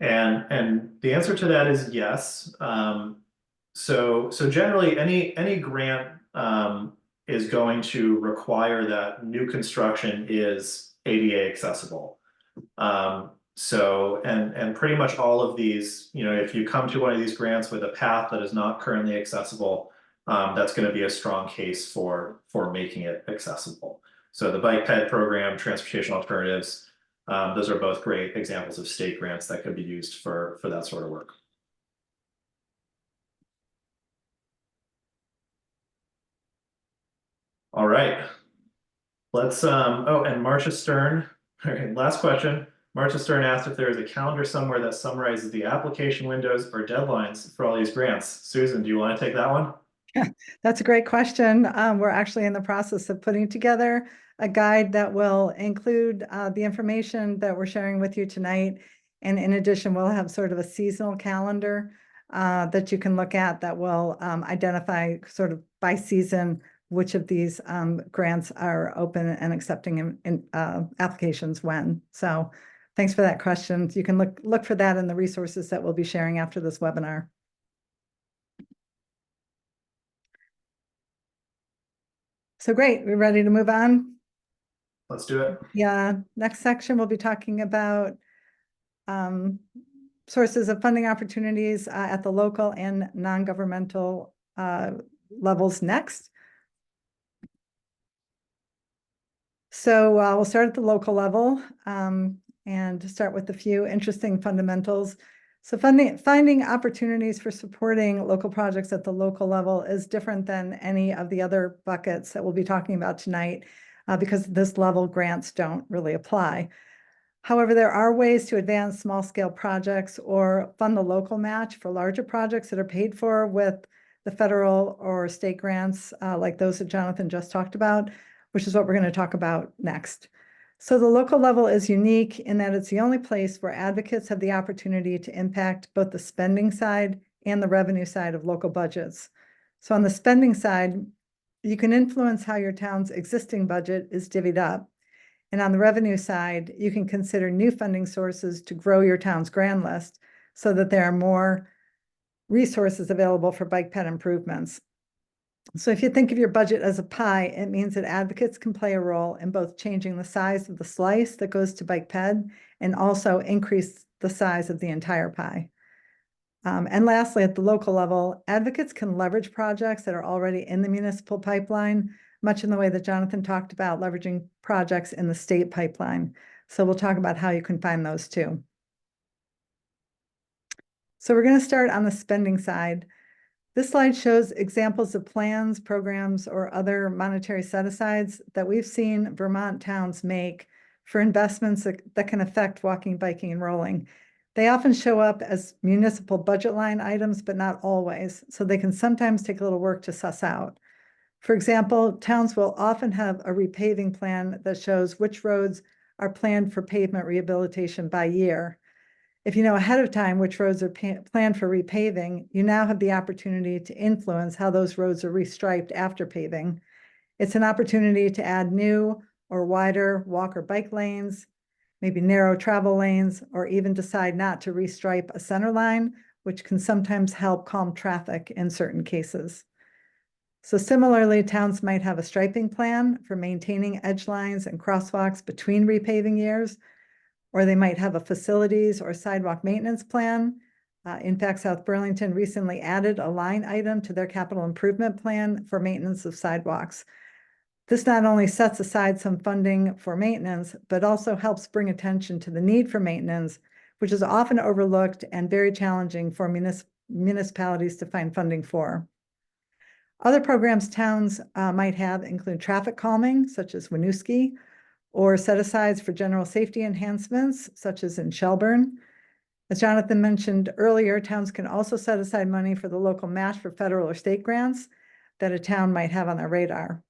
And the answer to that is yes. So generally any grant is going to require that new construction is ADA accessible. And pretty much all of these, if you come to one of these grants with a path that is not currently accessible, that's going to be a strong case for making it accessible. So the bike ped program, transportation alternatives, those are both great examples of state grants that could be used for that sort of work. All right, let's oh, and Marcia Stern. All right, last question. Marcia Stern asked if there is a calendar somewhere that summarizes the application windows or deadlines for all these grants. Susan, do you want to take that one? That's a great question. We're actually in the process of putting together a guide that will include the information that we're sharing with you tonight. And in addition, we'll have sort of a seasonal calendar that you can look at that will identify sort of by season which of these grants are open and accepting in applications when. So thanks for that question. You can look for that in the resources that we'll be sharing after this webinar. So great, we're ready to move on. Let's do it. Yeah, next section we'll be talking about sources of funding opportunities at the local and non-governmental levels next. So we'll start at the local level and start with a few interesting fundamentals. So finding opportunities for supporting local projects at the local level is different than any of the other buckets that we'll be talking about tonight, because this level grants don't really apply. However, there are ways to advance small scale projects or fund the local match for larger projects that are paid for with the federal or state grants, like those that Jonathan just talked about, which is what we're going to talk about next. So the local level is unique in that it's the only place where advocates have the opportunity to impact both the spending side and the revenue side of local budgets. So on the spending side, you can influence how your town's existing budget is divvied up. And on the revenue side, you can consider new funding sources to grow your town's grand list so that there are more resources available for bike ped improvements. So if you think of your budget as a pie, it means that advocates can play a role in both changing the size of the slice that goes to bike ped and also increase the size of the entire pie. And lastly, at the local level, advocates can leverage projects that are already in the municipal pipeline, much in the way that Jonathan talked about leveraging projects in the state pipeline. So we'll talk about how you can find those too. So we're going to start on the spending side. This slide shows examples of plans, programs, or other monetary set-asides that we've seen Vermont towns make for investments that can affect walking, biking, and rolling. They often show up as municipal budget line items, but not always, so they can sometimes take a little work to suss out. For example, towns will often have a repaving plan that shows which roads are planned for pavement rehabilitation by year. If you know ahead of time which roads are planned for repaving, you now have the opportunity to influence how those roads are restriped after paving. It's an opportunity to add new or wider walk or bike lanes, maybe narrow travel lanes, or even decide not to restripe a center line, which can sometimes help calm traffic in certain cases. So similarly, towns might have a striping plan for maintaining edge lines and crosswalks between repaving years, or they might have a facilities or sidewalk maintenance plan. In fact, South Burlington recently added a line item to their capital improvement plan for maintenance of sidewalks. This not only sets aside some funding for maintenance, but also helps bring attention to the need for maintenance, which is often overlooked and very challenging for municipalities to find funding for. Other programs towns might have include traffic calming, such as Winooski, or set-asides for general safety enhancements, such as in Shelburne. As Jonathan mentioned earlier, towns can also set aside money for the local match for federal or state grants that a town might have on their radar.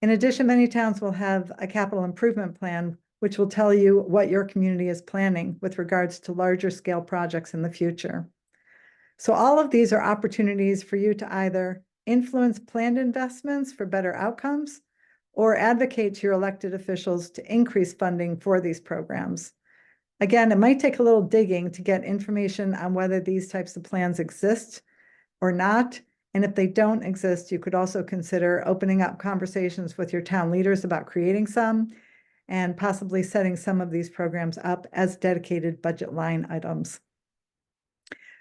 In addition, many towns will have a capital improvement plan, which will tell you what your community is planning with regards to larger scale projects in the future. So all of these are opportunities for you to either influence planned investments for better outcomes or advocate to your elected officials to increase funding for these programs. Again, it might take a little digging to get information on whether these types of plans exist or not. And if they don't exist, you could also consider opening up conversations with your town leaders about creating some and possibly setting some of these programs up as dedicated budget line items.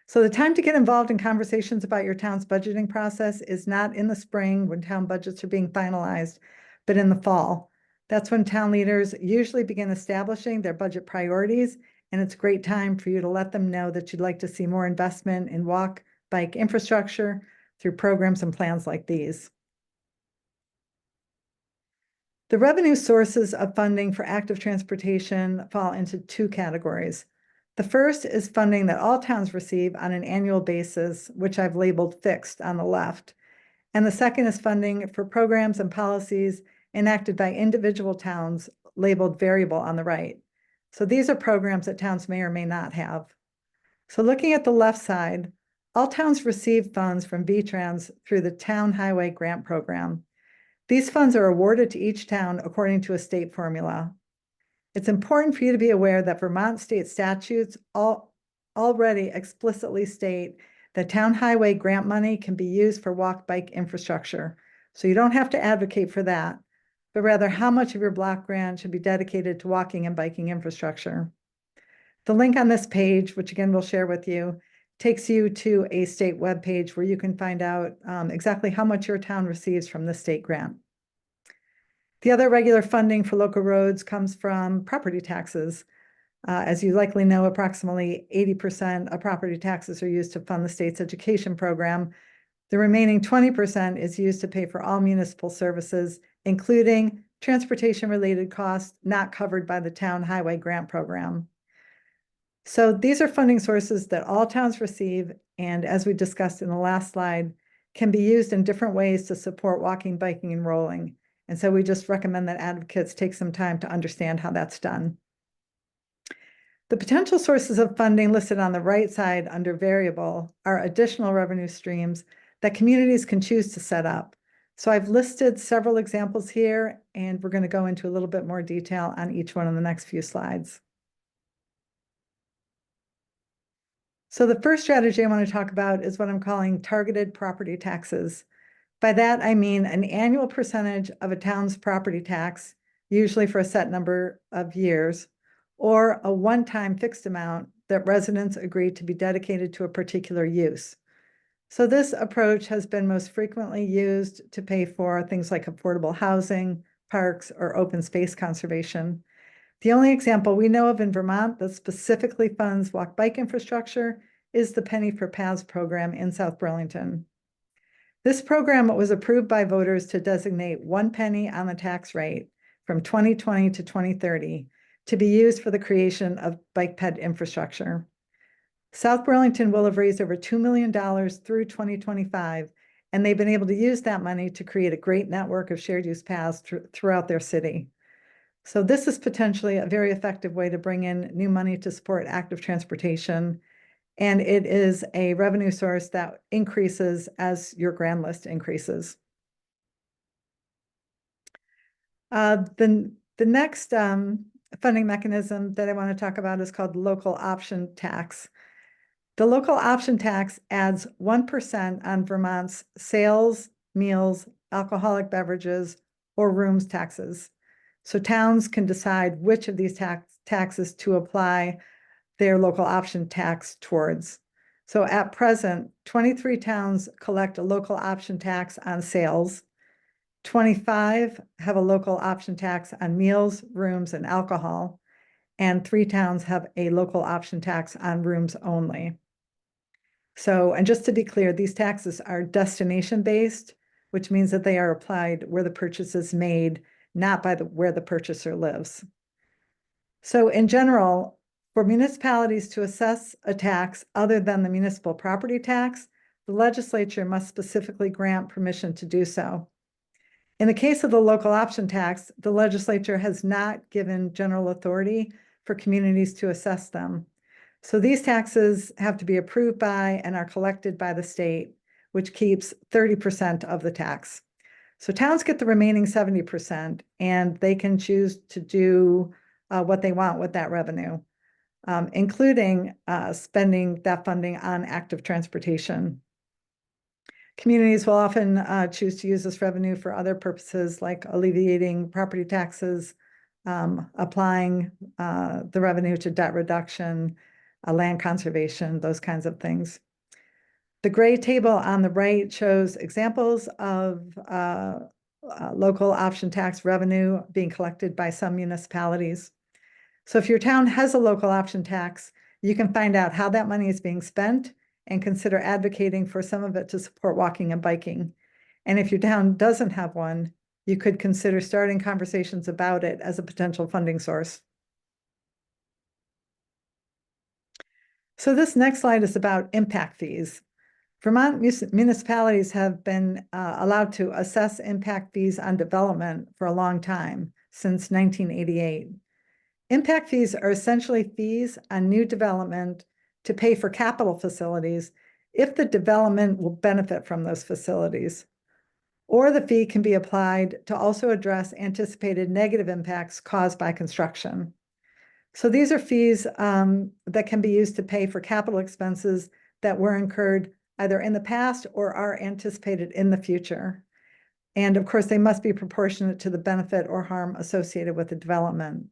So the time to get involved in conversations about your town's budgeting process is not in the spring when town budgets are being finalized, but in the fall. That's when town leaders usually begin establishing their budget priorities, and it's a great time for you to let them know that you'd like to see more investment in walk, bike infrastructure through programs and plans like these. The revenue sources of funding for active transportation fall into two categories. The first is funding that all towns receive on an annual basis, which I've labeled fixed on the left. And the second is funding for programs and policies enacted by individual towns, labeled variable on the right. So these are programs that towns may or may not have. So looking at the left side, all towns receive funds from VTrans through the Town Highway Grant Program. These funds are awarded to each town according to a state formula. It's important for you to be aware that Vermont state statutes already explicitly state that town highway grant money can be used for walk bike infrastructure. So you don't have to advocate for that, but rather how much of your block grant should be dedicated to walking and biking infrastructure. The link on this page, which again we'll share with you, takes you to a state webpage where you can find out exactly how much your town receives from the state grant. The other regular funding for local roads comes from property taxes. As you likely know, approximately 80% of property taxes are used to fund the state's education program. The remaining 20% is used to pay for all municipal services, including transportation-related costs not covered by the town highway grant program. So these are funding sources that all towns receive, and as we discussed in the last slide, can be used in different ways to support walking, biking, and rolling. And so we just recommend that advocates take some time to understand how that's done. The potential sources of funding listed on the right side under variable are additional revenue streams that communities can choose to set up. So I've listed several examples here, and we're going to go into a little bit more detail on each one in the next few slides. So the first strategy I want to talk about is what I'm calling targeted property taxes. By that, I mean an annual percentage of a town's property tax, usually for a set number of years, or a one-time fixed amount that residents agree to be dedicated to a particular use. So this approach has been most frequently used to pay for things like affordable housing, parks, or open space conservation. The only example we know of in Vermont that specifically funds walk-bike infrastructure is the Penny for Paths program in South Burlington. This program was approved by voters to designate 1 penny on the tax rate from 2020 to 2030 to be used for the creation of bike ped infrastructure. South Burlington will have raised over $2 million through 2025, and they've been able to use that money to create a great network of shared use paths throughout their city. So this is potentially a very effective way to bring in new money to support active transportation, and it is a revenue source that increases as your grand list increases. The next funding mechanism that I want to talk about is called local option tax. The local option tax adds 1% on Vermont's sales, meals, alcoholic beverages, or rooms taxes. So towns can decide which of these taxes to apply their local option tax towards. So at present, 23 towns collect a local option tax on sales. 25 have a local option tax on meals, rooms, and alcohol. And 3 towns have a local option tax on rooms only. So, and just to be clear, these taxes are destination-based, which means that they are applied where the purchase is made, not by where the purchaser lives. So in general, for municipalities to assess a tax other than the municipal property tax, the legislature must specifically grant permission to do so. In the case of the local option tax, the legislature has not given general authority for communities to assess them. So these taxes have to be approved by and are collected by the state, which keeps 30% of the tax. So towns get the remaining 70%, and they can choose to do what they want with that revenue, including spending that funding on active transportation. Communities will often choose to use this revenue for other purposes like alleviating property taxes, applying the revenue to debt reduction, land conservation, those kinds of things. The gray table on the right shows examples of local option tax revenue being collected by some municipalities. So if your town has a local option tax, you can find out how that money is being spent and consider advocating for some of it to support walking and biking. And if your town doesn't have one, you could consider starting conversations about it as a potential funding source. So this next slide is about impact fees. Vermont municipalities have been allowed to assess impact fees on development for a long time, since 1988. Impact fees are essentially fees on new development to pay for capital facilities if the development will benefit from those facilities. Or the fee can be applied to also address anticipated negative impacts caused by construction. So these are fees that can be used to pay for capital expenses that were incurred either in the past or are anticipated in the future. And of course, they must be proportionate to the benefit or harm associated with the development.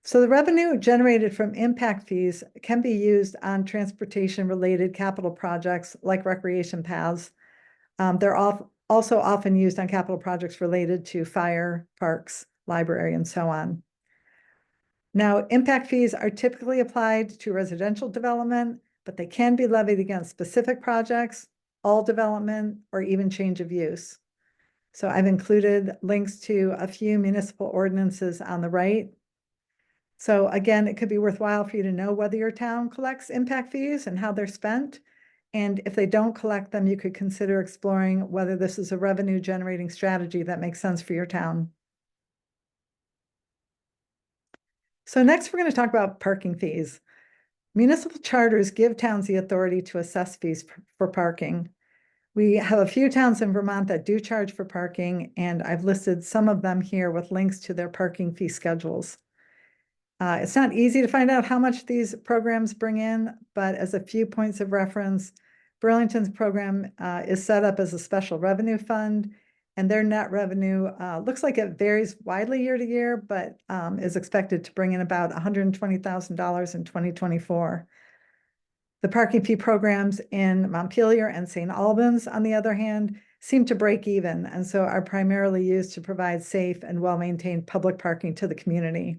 So the revenue generated from impact fees can be used on transportation-related capital projects like recreation paths. They're also often used on capital projects related to fire, parks, library, and so on. Now, impact fees are typically applied to residential development, but they can be levied against specific projects, all development, or even change of use. So I've included links to a few municipal ordinances on the right. So again, it could be worthwhile for you to know whether your town collects impact fees and how they're spent. And if they don't collect them, you could consider exploring whether this is a revenue generating strategy that makes sense for your town. So next, we're going to talk about parking fees. Municipal charters give towns the authority to assess fees for parking. We have a few towns in Vermont that do charge for parking, and I've listed some of them here with links to their parking fee schedules. It's not easy to find out how much these programs bring in, but as a few points of reference, Burlington's program is set up as a special revenue fund, and their net revenue looks like it varies widely year to year, but is expected to bring in about $120,000 in 2024. The parking fee programs in Montpelier and St. Albans, on the other hand, seem to break even, and so are primarily used to provide safe and well-maintained public parking to the community.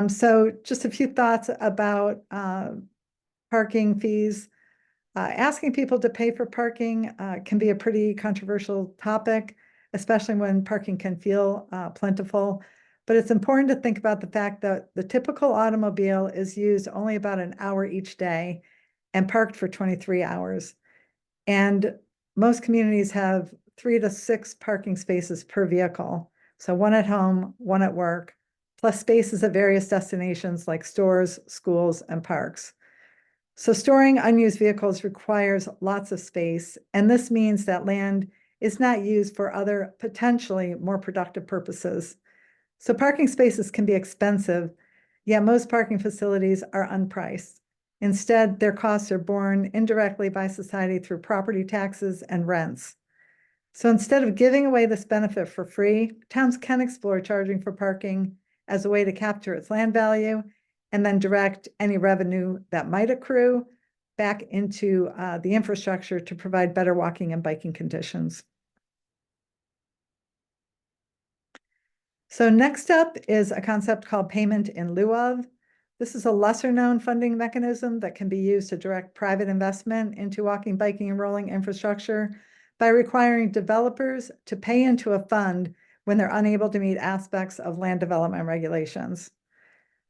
So just a few thoughts about parking fees. Asking people to pay for parking can be a pretty controversial topic, especially when parking can feel plentiful. But it's important to think about the fact that the typical automobile is used only about an hour each day and parked for 23 hours. And most communities have 3 to 6 parking spaces per vehicle. So one at home, one at work, plus spaces at various destinations like stores, schools, and parks. So storing unused vehicles requires lots of space, and this means that land is not used for other potentially more productive purposes. So parking spaces can be expensive, yet most parking facilities are unpriced. Instead, their costs are borne indirectly by society through property taxes and rents. So instead of giving away this benefit for free, towns can explore charging for parking as a way to capture its land value and then direct any revenue that might accrue back into the infrastructure to provide better walking and biking conditions. So next up is a concept called payment in lieu of. This is a lesser known funding mechanism that can be used to direct private investment into walking, biking, and rolling infrastructure by requiring developers to pay into a fund when they're unable to meet aspects of land development regulations.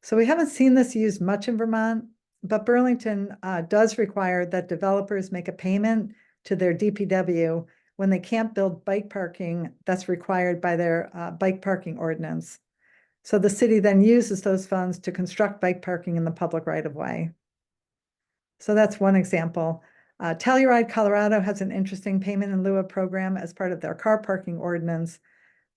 So we haven't seen this used much in Vermont, but Burlington does require that developers make a payment to their DPW when they can't build bike parking that's required by their bike parking ordinance. So the city then uses those funds to construct bike parking in the public right-of-way. So that's one example. Telluride, Colorado has an interesting payment in lieu of program as part of their car parking ordinance.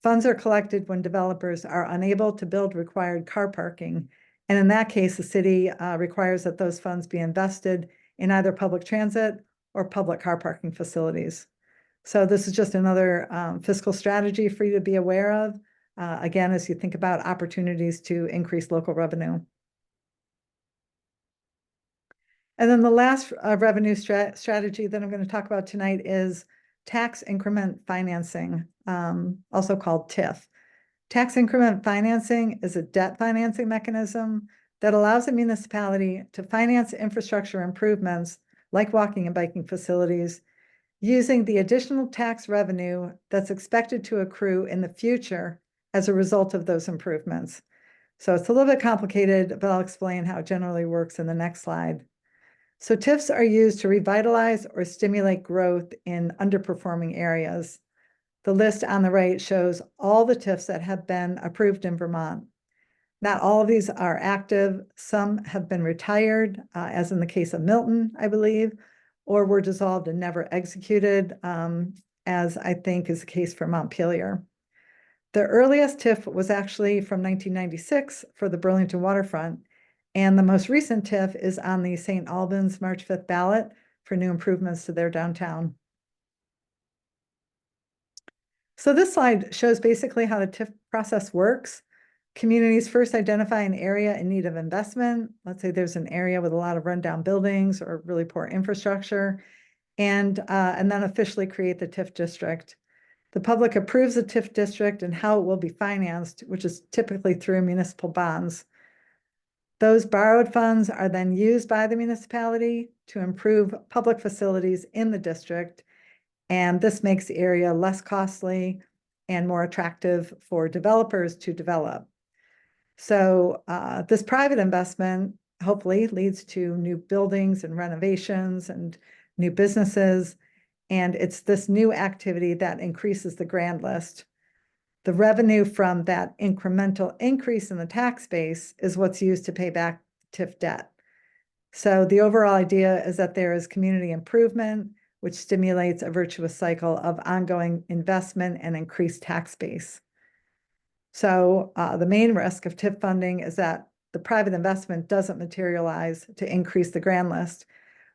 Funds are collected when developers are unable to build required car parking. And in that case, the city requires that those funds be invested in either public transit or public car parking facilities. So this is just another fiscal strategy for you to be aware of, again, as you think about opportunities to increase local revenue. And then the last revenue strategy that I'm going to talk about tonight is tax increment financing, also called TIF. Tax increment financing is a debt financing mechanism that allows a municipality to finance infrastructure improvements like walking and biking facilities using the additional tax revenue that's expected to accrue in the future as a result of those improvements. So it's a little bit complicated, but I'll explain how it generally works in the next slide. So TIFs are used to revitalize or stimulate growth in underperforming areas. The list on the right shows all the TIFs that have been approved in Vermont. Not all of these are active. Some have been retired, as in the case of Milton, I believe, or were dissolved and never executed, as I think is the case for Montpelier. The earliest TIF was actually from 1996 for the Burlington waterfront, and the most recent TIF is on the St. Albans March 5th ballot for new improvements to their downtown. So this slide shows basically how the TIF process works. Communities first identify an area in need of investment. Let's say there's an area with a lot of rundown buildings or really poor infrastructure, and then officially create the TIF district. The public approves the TIF district and how it will be financed, which is typically through municipal bonds. Those borrowed funds are then used by the municipality to improve public facilities in the district, and this makes the area less costly and more attractive for developers to develop. So this private investment hopefully leads to new buildings and renovations and new businesses. And it's this new activity that increases the grand list. The revenue from that incremental increase in the tax base is what's used to pay back TIF debt. So the overall idea is that there is community improvement, which stimulates a virtuous cycle of ongoing investment and increased tax base. So the main risk of TIF funding is that the private investment doesn't materialize to increase the grand list,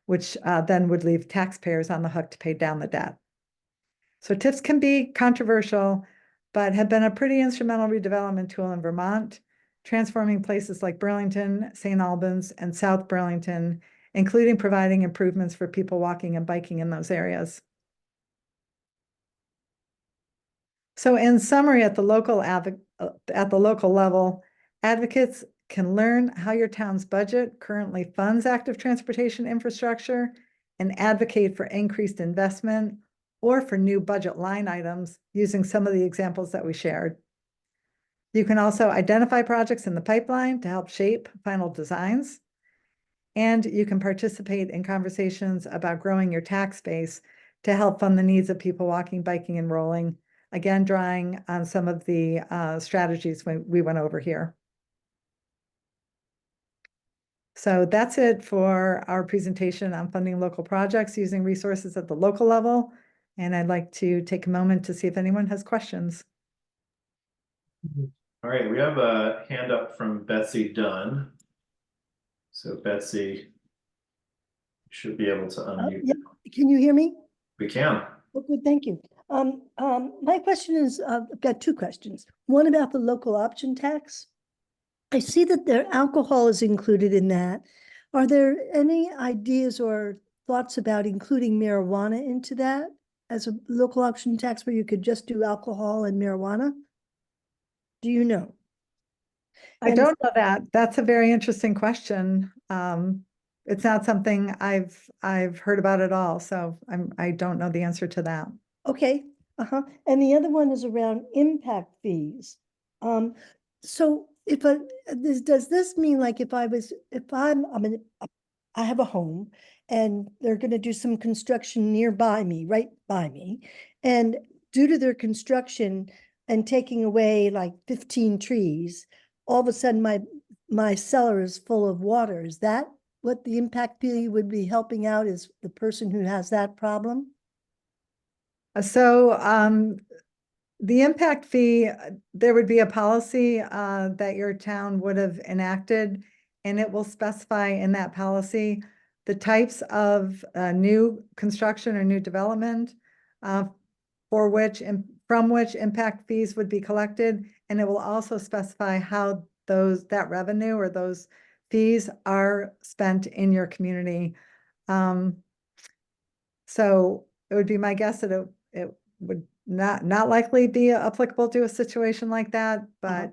which then would leave taxpayers on the hook to pay down the debt. So TIFs can be controversial, but have been a pretty instrumental redevelopment tool in Vermont, transforming places like Burlington, St. Albans, and South Burlington, including providing improvements for people walking and biking in those areas. So in summary, at the local level, advocates can learn how your town's budget currently funds active transportation infrastructure and advocate for increased investment or for new budget line items using some of the examples that we shared. You can also identify projects in the pipeline to help shape final designs. And you can participate in conversations about growing your tax base to help fund the needs of people walking, biking, and rolling. Again, drawing on some of the strategies we went over here. So that's it for our presentation on funding local projects using resources at the local level. And I'd like to take a moment to see if anyone has questions. All right, we have a hand up from Betsy Dunn. So Betsy, you should be able to unmute. Yeah. Can you hear me? We can. Oh, good, thank you. My question is, I've got two questions. One about the local option tax. I see that their alcohol is included in that. Are there any ideas or thoughts about including marijuana into that as a local option tax where you could just do alcohol and marijuana? Do you know? I don't know that. That's a very interesting question. It's not something I've heard about at all, so I don't know the answer to that. Okay, and the other one is around impact fees. So does this mean like I have a home and they're gonna do some construction nearby me, right by me, and due to their construction and taking away like 15 trees, all of a sudden my cellar is full of water. Is that what the impact fee would be helping out, is the person who has that problem? So the impact fee, there would be a policy that your town would have enacted, and it will specify in that policy the types of new construction or new development from which impact fees would be collected, and it will also specify how that revenue or those fees are spent in your community. So it would be my guess that it would not likely be applicable to a situation like that, but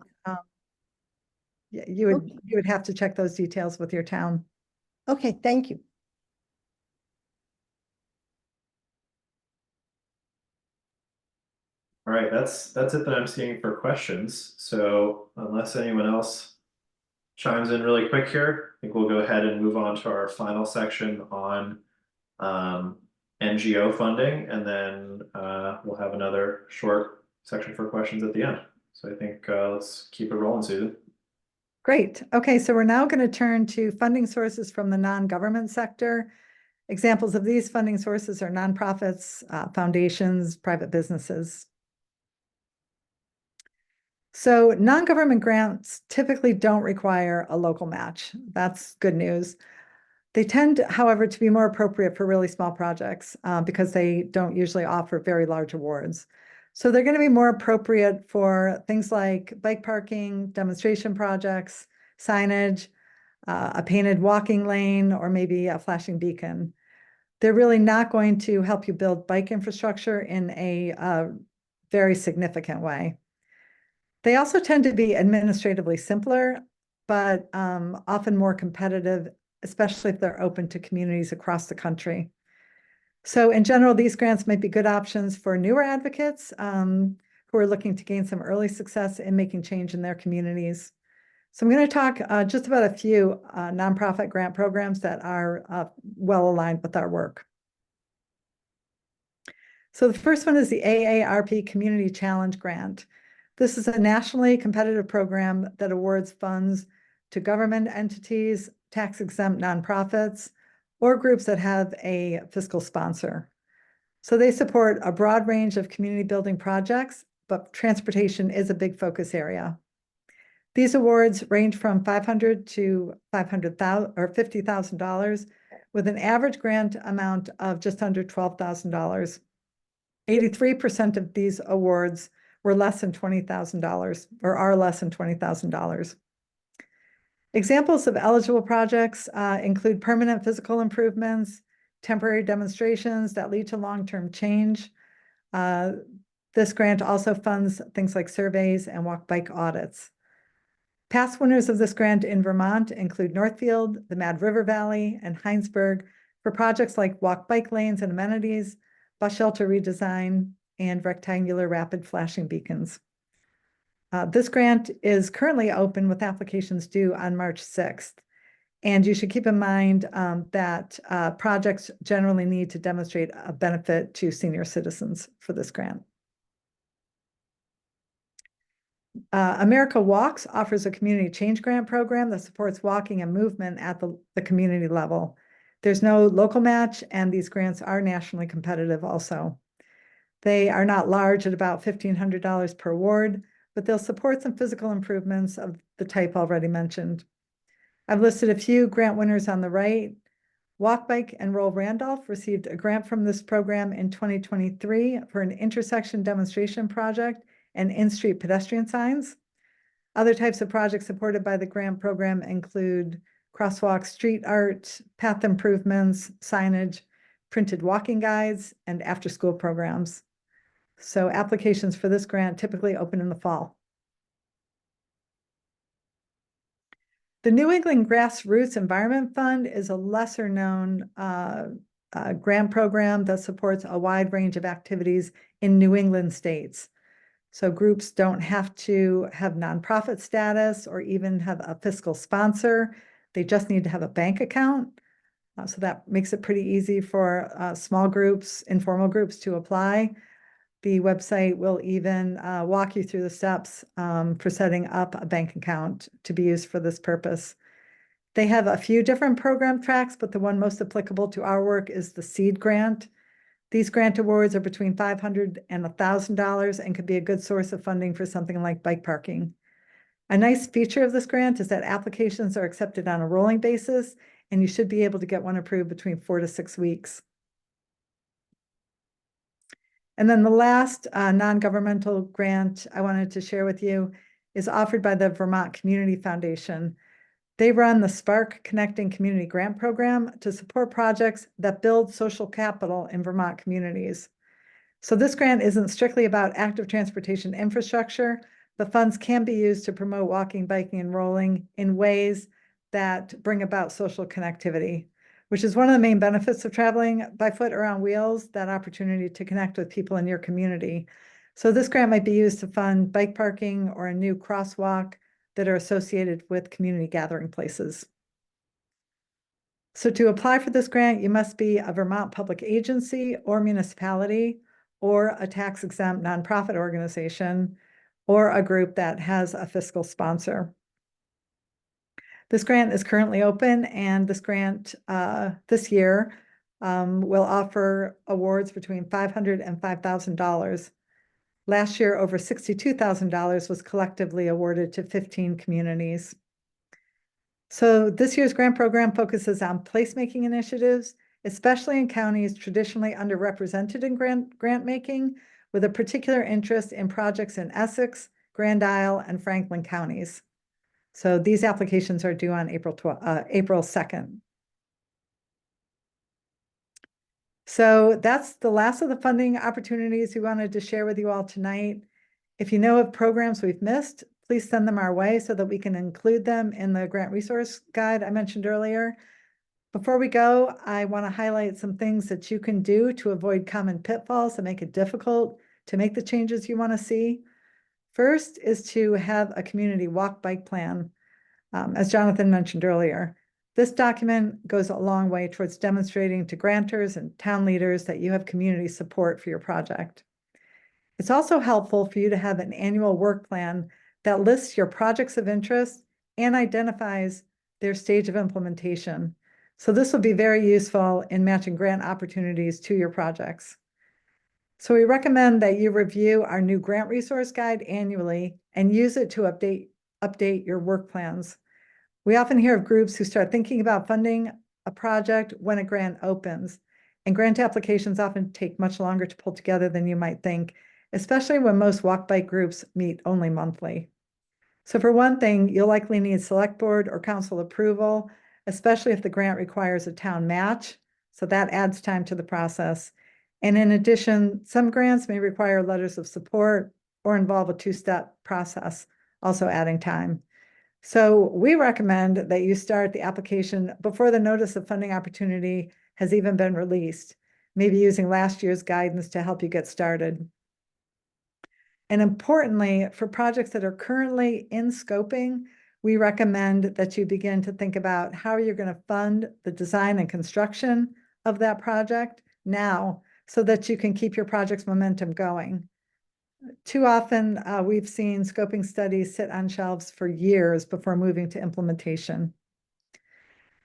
yeah, you would have to check those details with your town. Okay, thank you. All right, that's it that I'm seeing for questions. So unless anyone else chimes in really quick here, I think we'll go ahead and move on to our final section on NGO funding, and then we'll have another short section for questions at the end. So I think let's keep it rolling, Susan. Great. Okay, so we're now going to turn to funding sources from the non-government sector. Examples of these funding sources are nonprofits, foundations, private businesses. So non-government grants typically don't require a local match. That's good news. They tend, however, to be more appropriate for really small projects because they don't usually offer very large awards. So they're going to be more appropriate for things like bike parking, demonstration projects, signage, a painted walking lane, or maybe a flashing beacon. They're really not going to help you build bike infrastructure in a very significant way. They also tend to be administratively simpler, but often more competitive, especially if they're open to communities across the country. So in general, these grants might be good options for newer advocates who are looking to gain some early success in making change in their communities. So I'm going to talk just about a few nonprofit grant programs that are well aligned with our work. So the first one is the AARP Community Challenge Grant. This is a nationally competitive program that awards funds to government entities, tax-exempt nonprofits, or groups that have a fiscal sponsor. So they support a broad range of community building projects, but transportation is a big focus area. These awards range from $500 to $500,000 or $50,000, with an average grant amount of just under $12,000. 83% of these awards were less than $20,000 or are less than $20,000. Examples of eligible projects include permanent physical improvements, temporary demonstrations that lead to long-term change. This grant also funds things like surveys and walk-bike audits. Past winners of this grant in Vermont include Northfield, the Mad River Valley, and Heinsberg for projects like walk-bike lanes and amenities, bus shelter redesign, and rectangular rapid flashing beacons. This grant is currently open with applications due on March 6th. And you should keep in mind that projects generally need to demonstrate a benefit to senior citizens for this grant. America Walks offers a community change grant program that supports walking and movement at the community level. There's no local match, and these grants are nationally competitive also. They are not large at about $1,500 per award, but they'll support some physical improvements of the type already mentioned. I've listed a few grant winners on the right. Walk, Bike, and Roll Randolph received a grant from this program in 2023 for an intersection demonstration project and in-street pedestrian signs. Other types of projects supported by the grant program include crosswalk street art, path improvements, signage, printed walking guides, and after-school programs. So applications for this grant typically open in the fall. The New England Grassroots Environment Fund is a lesser-known grant program that supports a wide range of activities in New England states. So groups don't have to have nonprofit status or even have a fiscal sponsor. They just need to have a bank account. So that makes it pretty easy for small groups, informal groups to apply. The website will even walk you through the steps for setting up a bank account to be used for this purpose. They have a few different program tracks, but the one most applicable to our work is the SEED grant. These grant awards are between $500 and $1,000 and could be a good source of funding for something like bike parking. A nice feature of this grant is that applications are accepted on a rolling basis, and you should be able to get one approved between 4 to 6 weeks. And then the last non-governmental grant I wanted to share with you is offered by the Vermont Community Foundation. They run the Spark Connecting Community Grant Program to support projects that build social capital in Vermont communities. So this grant isn't strictly about active transportation infrastructure, but funds can be used to promote walking, biking, and rolling in ways that bring about social connectivity, which is one of the main benefits of traveling by foot or on wheels, that opportunity to connect with people in your community. So this grant might be used to fund bike parking or a new crosswalk that are associated with community gathering places. So to apply for this grant, you must be a Vermont public agency or municipality, or a tax-exempt nonprofit organization, or a group that has a fiscal sponsor. This grant is currently open, and this grant this year will offer awards between $500 and $5,000. Last year, over $62,000 was collectively awarded to 15 communities. So this year's grant program focuses on placemaking initiatives, especially in counties traditionally underrepresented in grant making, with a particular interest in projects in Essex, Grand Isle, and Franklin counties. So these applications are due on April 2nd. So that's the last of the funding opportunities we wanted to share with you all tonight. If you know of programs we've missed, please send them our way so that we can include them in the grant resource guide I mentioned earlier. Before we go, I want to highlight some things that you can do to avoid common pitfalls that make it difficult to make the changes you want to see. First is to have a community walk bike plan, as Jonathan mentioned earlier. This document goes a long way towards demonstrating to grantors and town leaders that you have community support for your project. It's also helpful for you to have an annual work plan that lists your projects of interest and identifies their stage of implementation. So this will be very useful in matching grant opportunities to your projects. So we recommend that you review our new grant resource guide annually and use it to update your work plans. We often hear of groups who start thinking about funding a project when a grant opens, and grant applications often take much longer to pull together than you might think, especially when most walk bike groups meet only monthly. So for one thing, you'll likely need select board or council approval, especially if the grant requires a town match. So that adds time to the process. And in addition, some grants may require letters of support or involve a two-step process, also adding time. So we recommend that you start the application before the notice of funding opportunity has even been released, maybe using last year's guidance to help you get started. And importantly, for projects that are currently in scoping, we recommend that you begin to think about how you're going to fund the design and construction of that project now so that you can keep your project's momentum going. Too often, we've seen scoping studies sit on shelves for years before moving to implementation.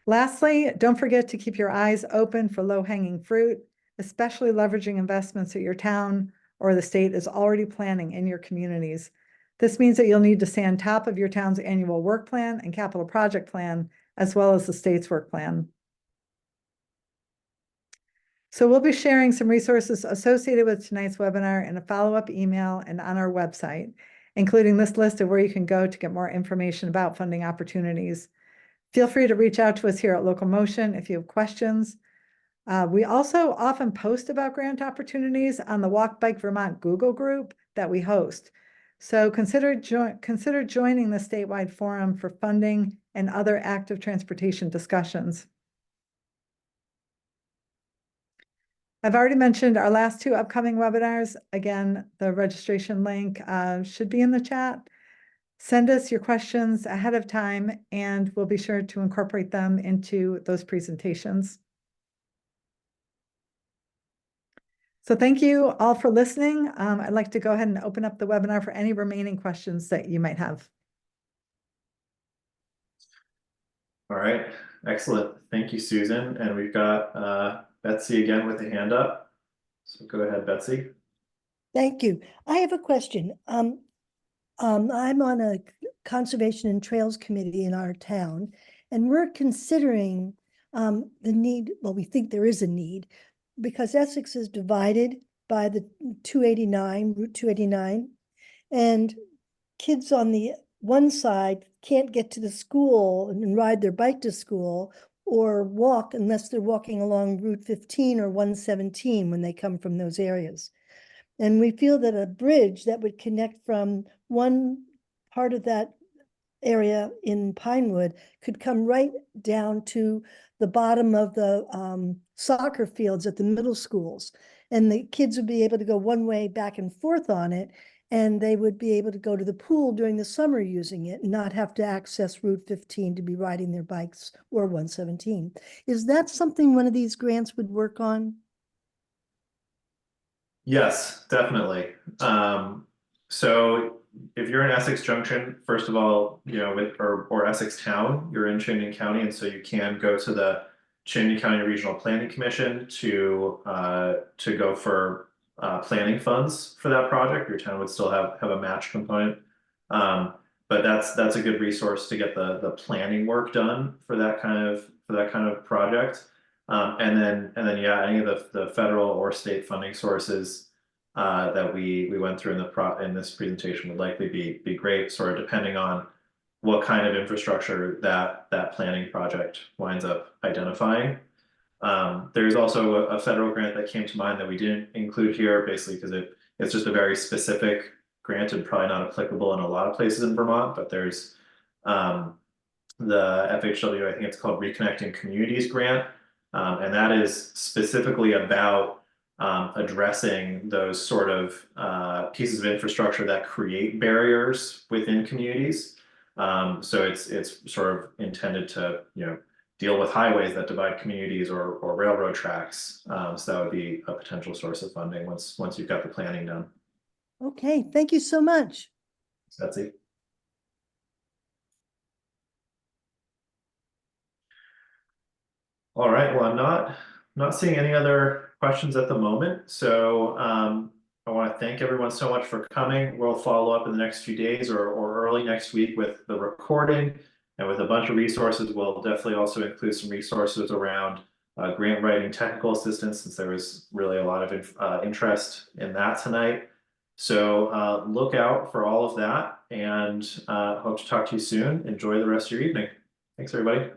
Lastly, don't forget to keep your eyes open for low-hanging fruit, especially leveraging investments that your town or the state is already planning in your communities. This means that you'll need to stay on top of your town's annual work plan and capital project plan, as well as the state's work plan. So we'll be sharing some resources associated with tonight's webinar in a follow-up email and on our website, including this list of where you can go to get more information about funding opportunities. Feel free to reach out to us here at Local Motion if you have questions. We also often post about grant opportunities on the Walk Bike Vermont Google group that we host. So consider joining the statewide forum for funding and other active transportation discussions. I've already mentioned our last two upcoming webinars. Again, the registration link should be in the chat. Send us your questions ahead of time, and we'll be sure to incorporate them into those presentations. So thank you all for listening. I'd like to go ahead and open up the webinar for any remaining questions that you might have. All right, excellent. Thank you, Susan. And we've got Betsy again with a hand up. So go ahead, Betsy. Thank you. I have a question. I'm on a conservation and trails committee in our town, and we're considering the need, well, we think there is a need, because Essex is divided by the 289, Route 289, and kids on the one side can't get to the school and ride their bike to school or walk unless they're walking along Route 15 or 117 when they come from those areas. And we feel that a bridge that would connect from one part of that area in Pinewood could come right down to the bottom of the soccer fields at the middle schools. And the kids would be able to go one way back and forth on it, and they would be able to go to the pool during the summer using it and not have to access Route 15 to be riding their bikes or 117. Is that something one of these grants would work on? Yes, definitely. So if you're in Essex Junction, first of all, you know, or Essex Town, you're in Chittenden County, and so you can go to the Chittenden County Regional Planning Commission to go for planning funds for that project. Your town would still have a match component, but that's a good resource to get the planning work done for that kind of project. And then yeah, any of the federal or state funding sources that we went through in this presentation would likely be great, sort of depending on what kind of infrastructure that planning project winds up identifying. There's also a federal grant that came to mind that we didn't include here, basically because it's just a very specific grant and probably not applicable in a lot of places in Vermont, but there's the FHW, I think it's called Reconnecting Communities Grant. And that is specifically about addressing those sort of pieces of infrastructure that create barriers within communities. So it's sort of intended to, deal with highways that divide communities or railroad tracks. So that would be a potential source of funding once you've got the planning done. Okay, thank you so much. That's it. All right, well, I'm not seeing any other questions at the moment. So I want to thank everyone so much for coming. We'll follow up in the next few days or early next week with the recording and with a bunch of resources. We'll definitely also include some resources around grant writing, technical assistance, since there was really a lot of interest in that tonight. So look out for all of that, and hope to talk to you soon. Enjoy the rest of your evening. Thanks, everybody.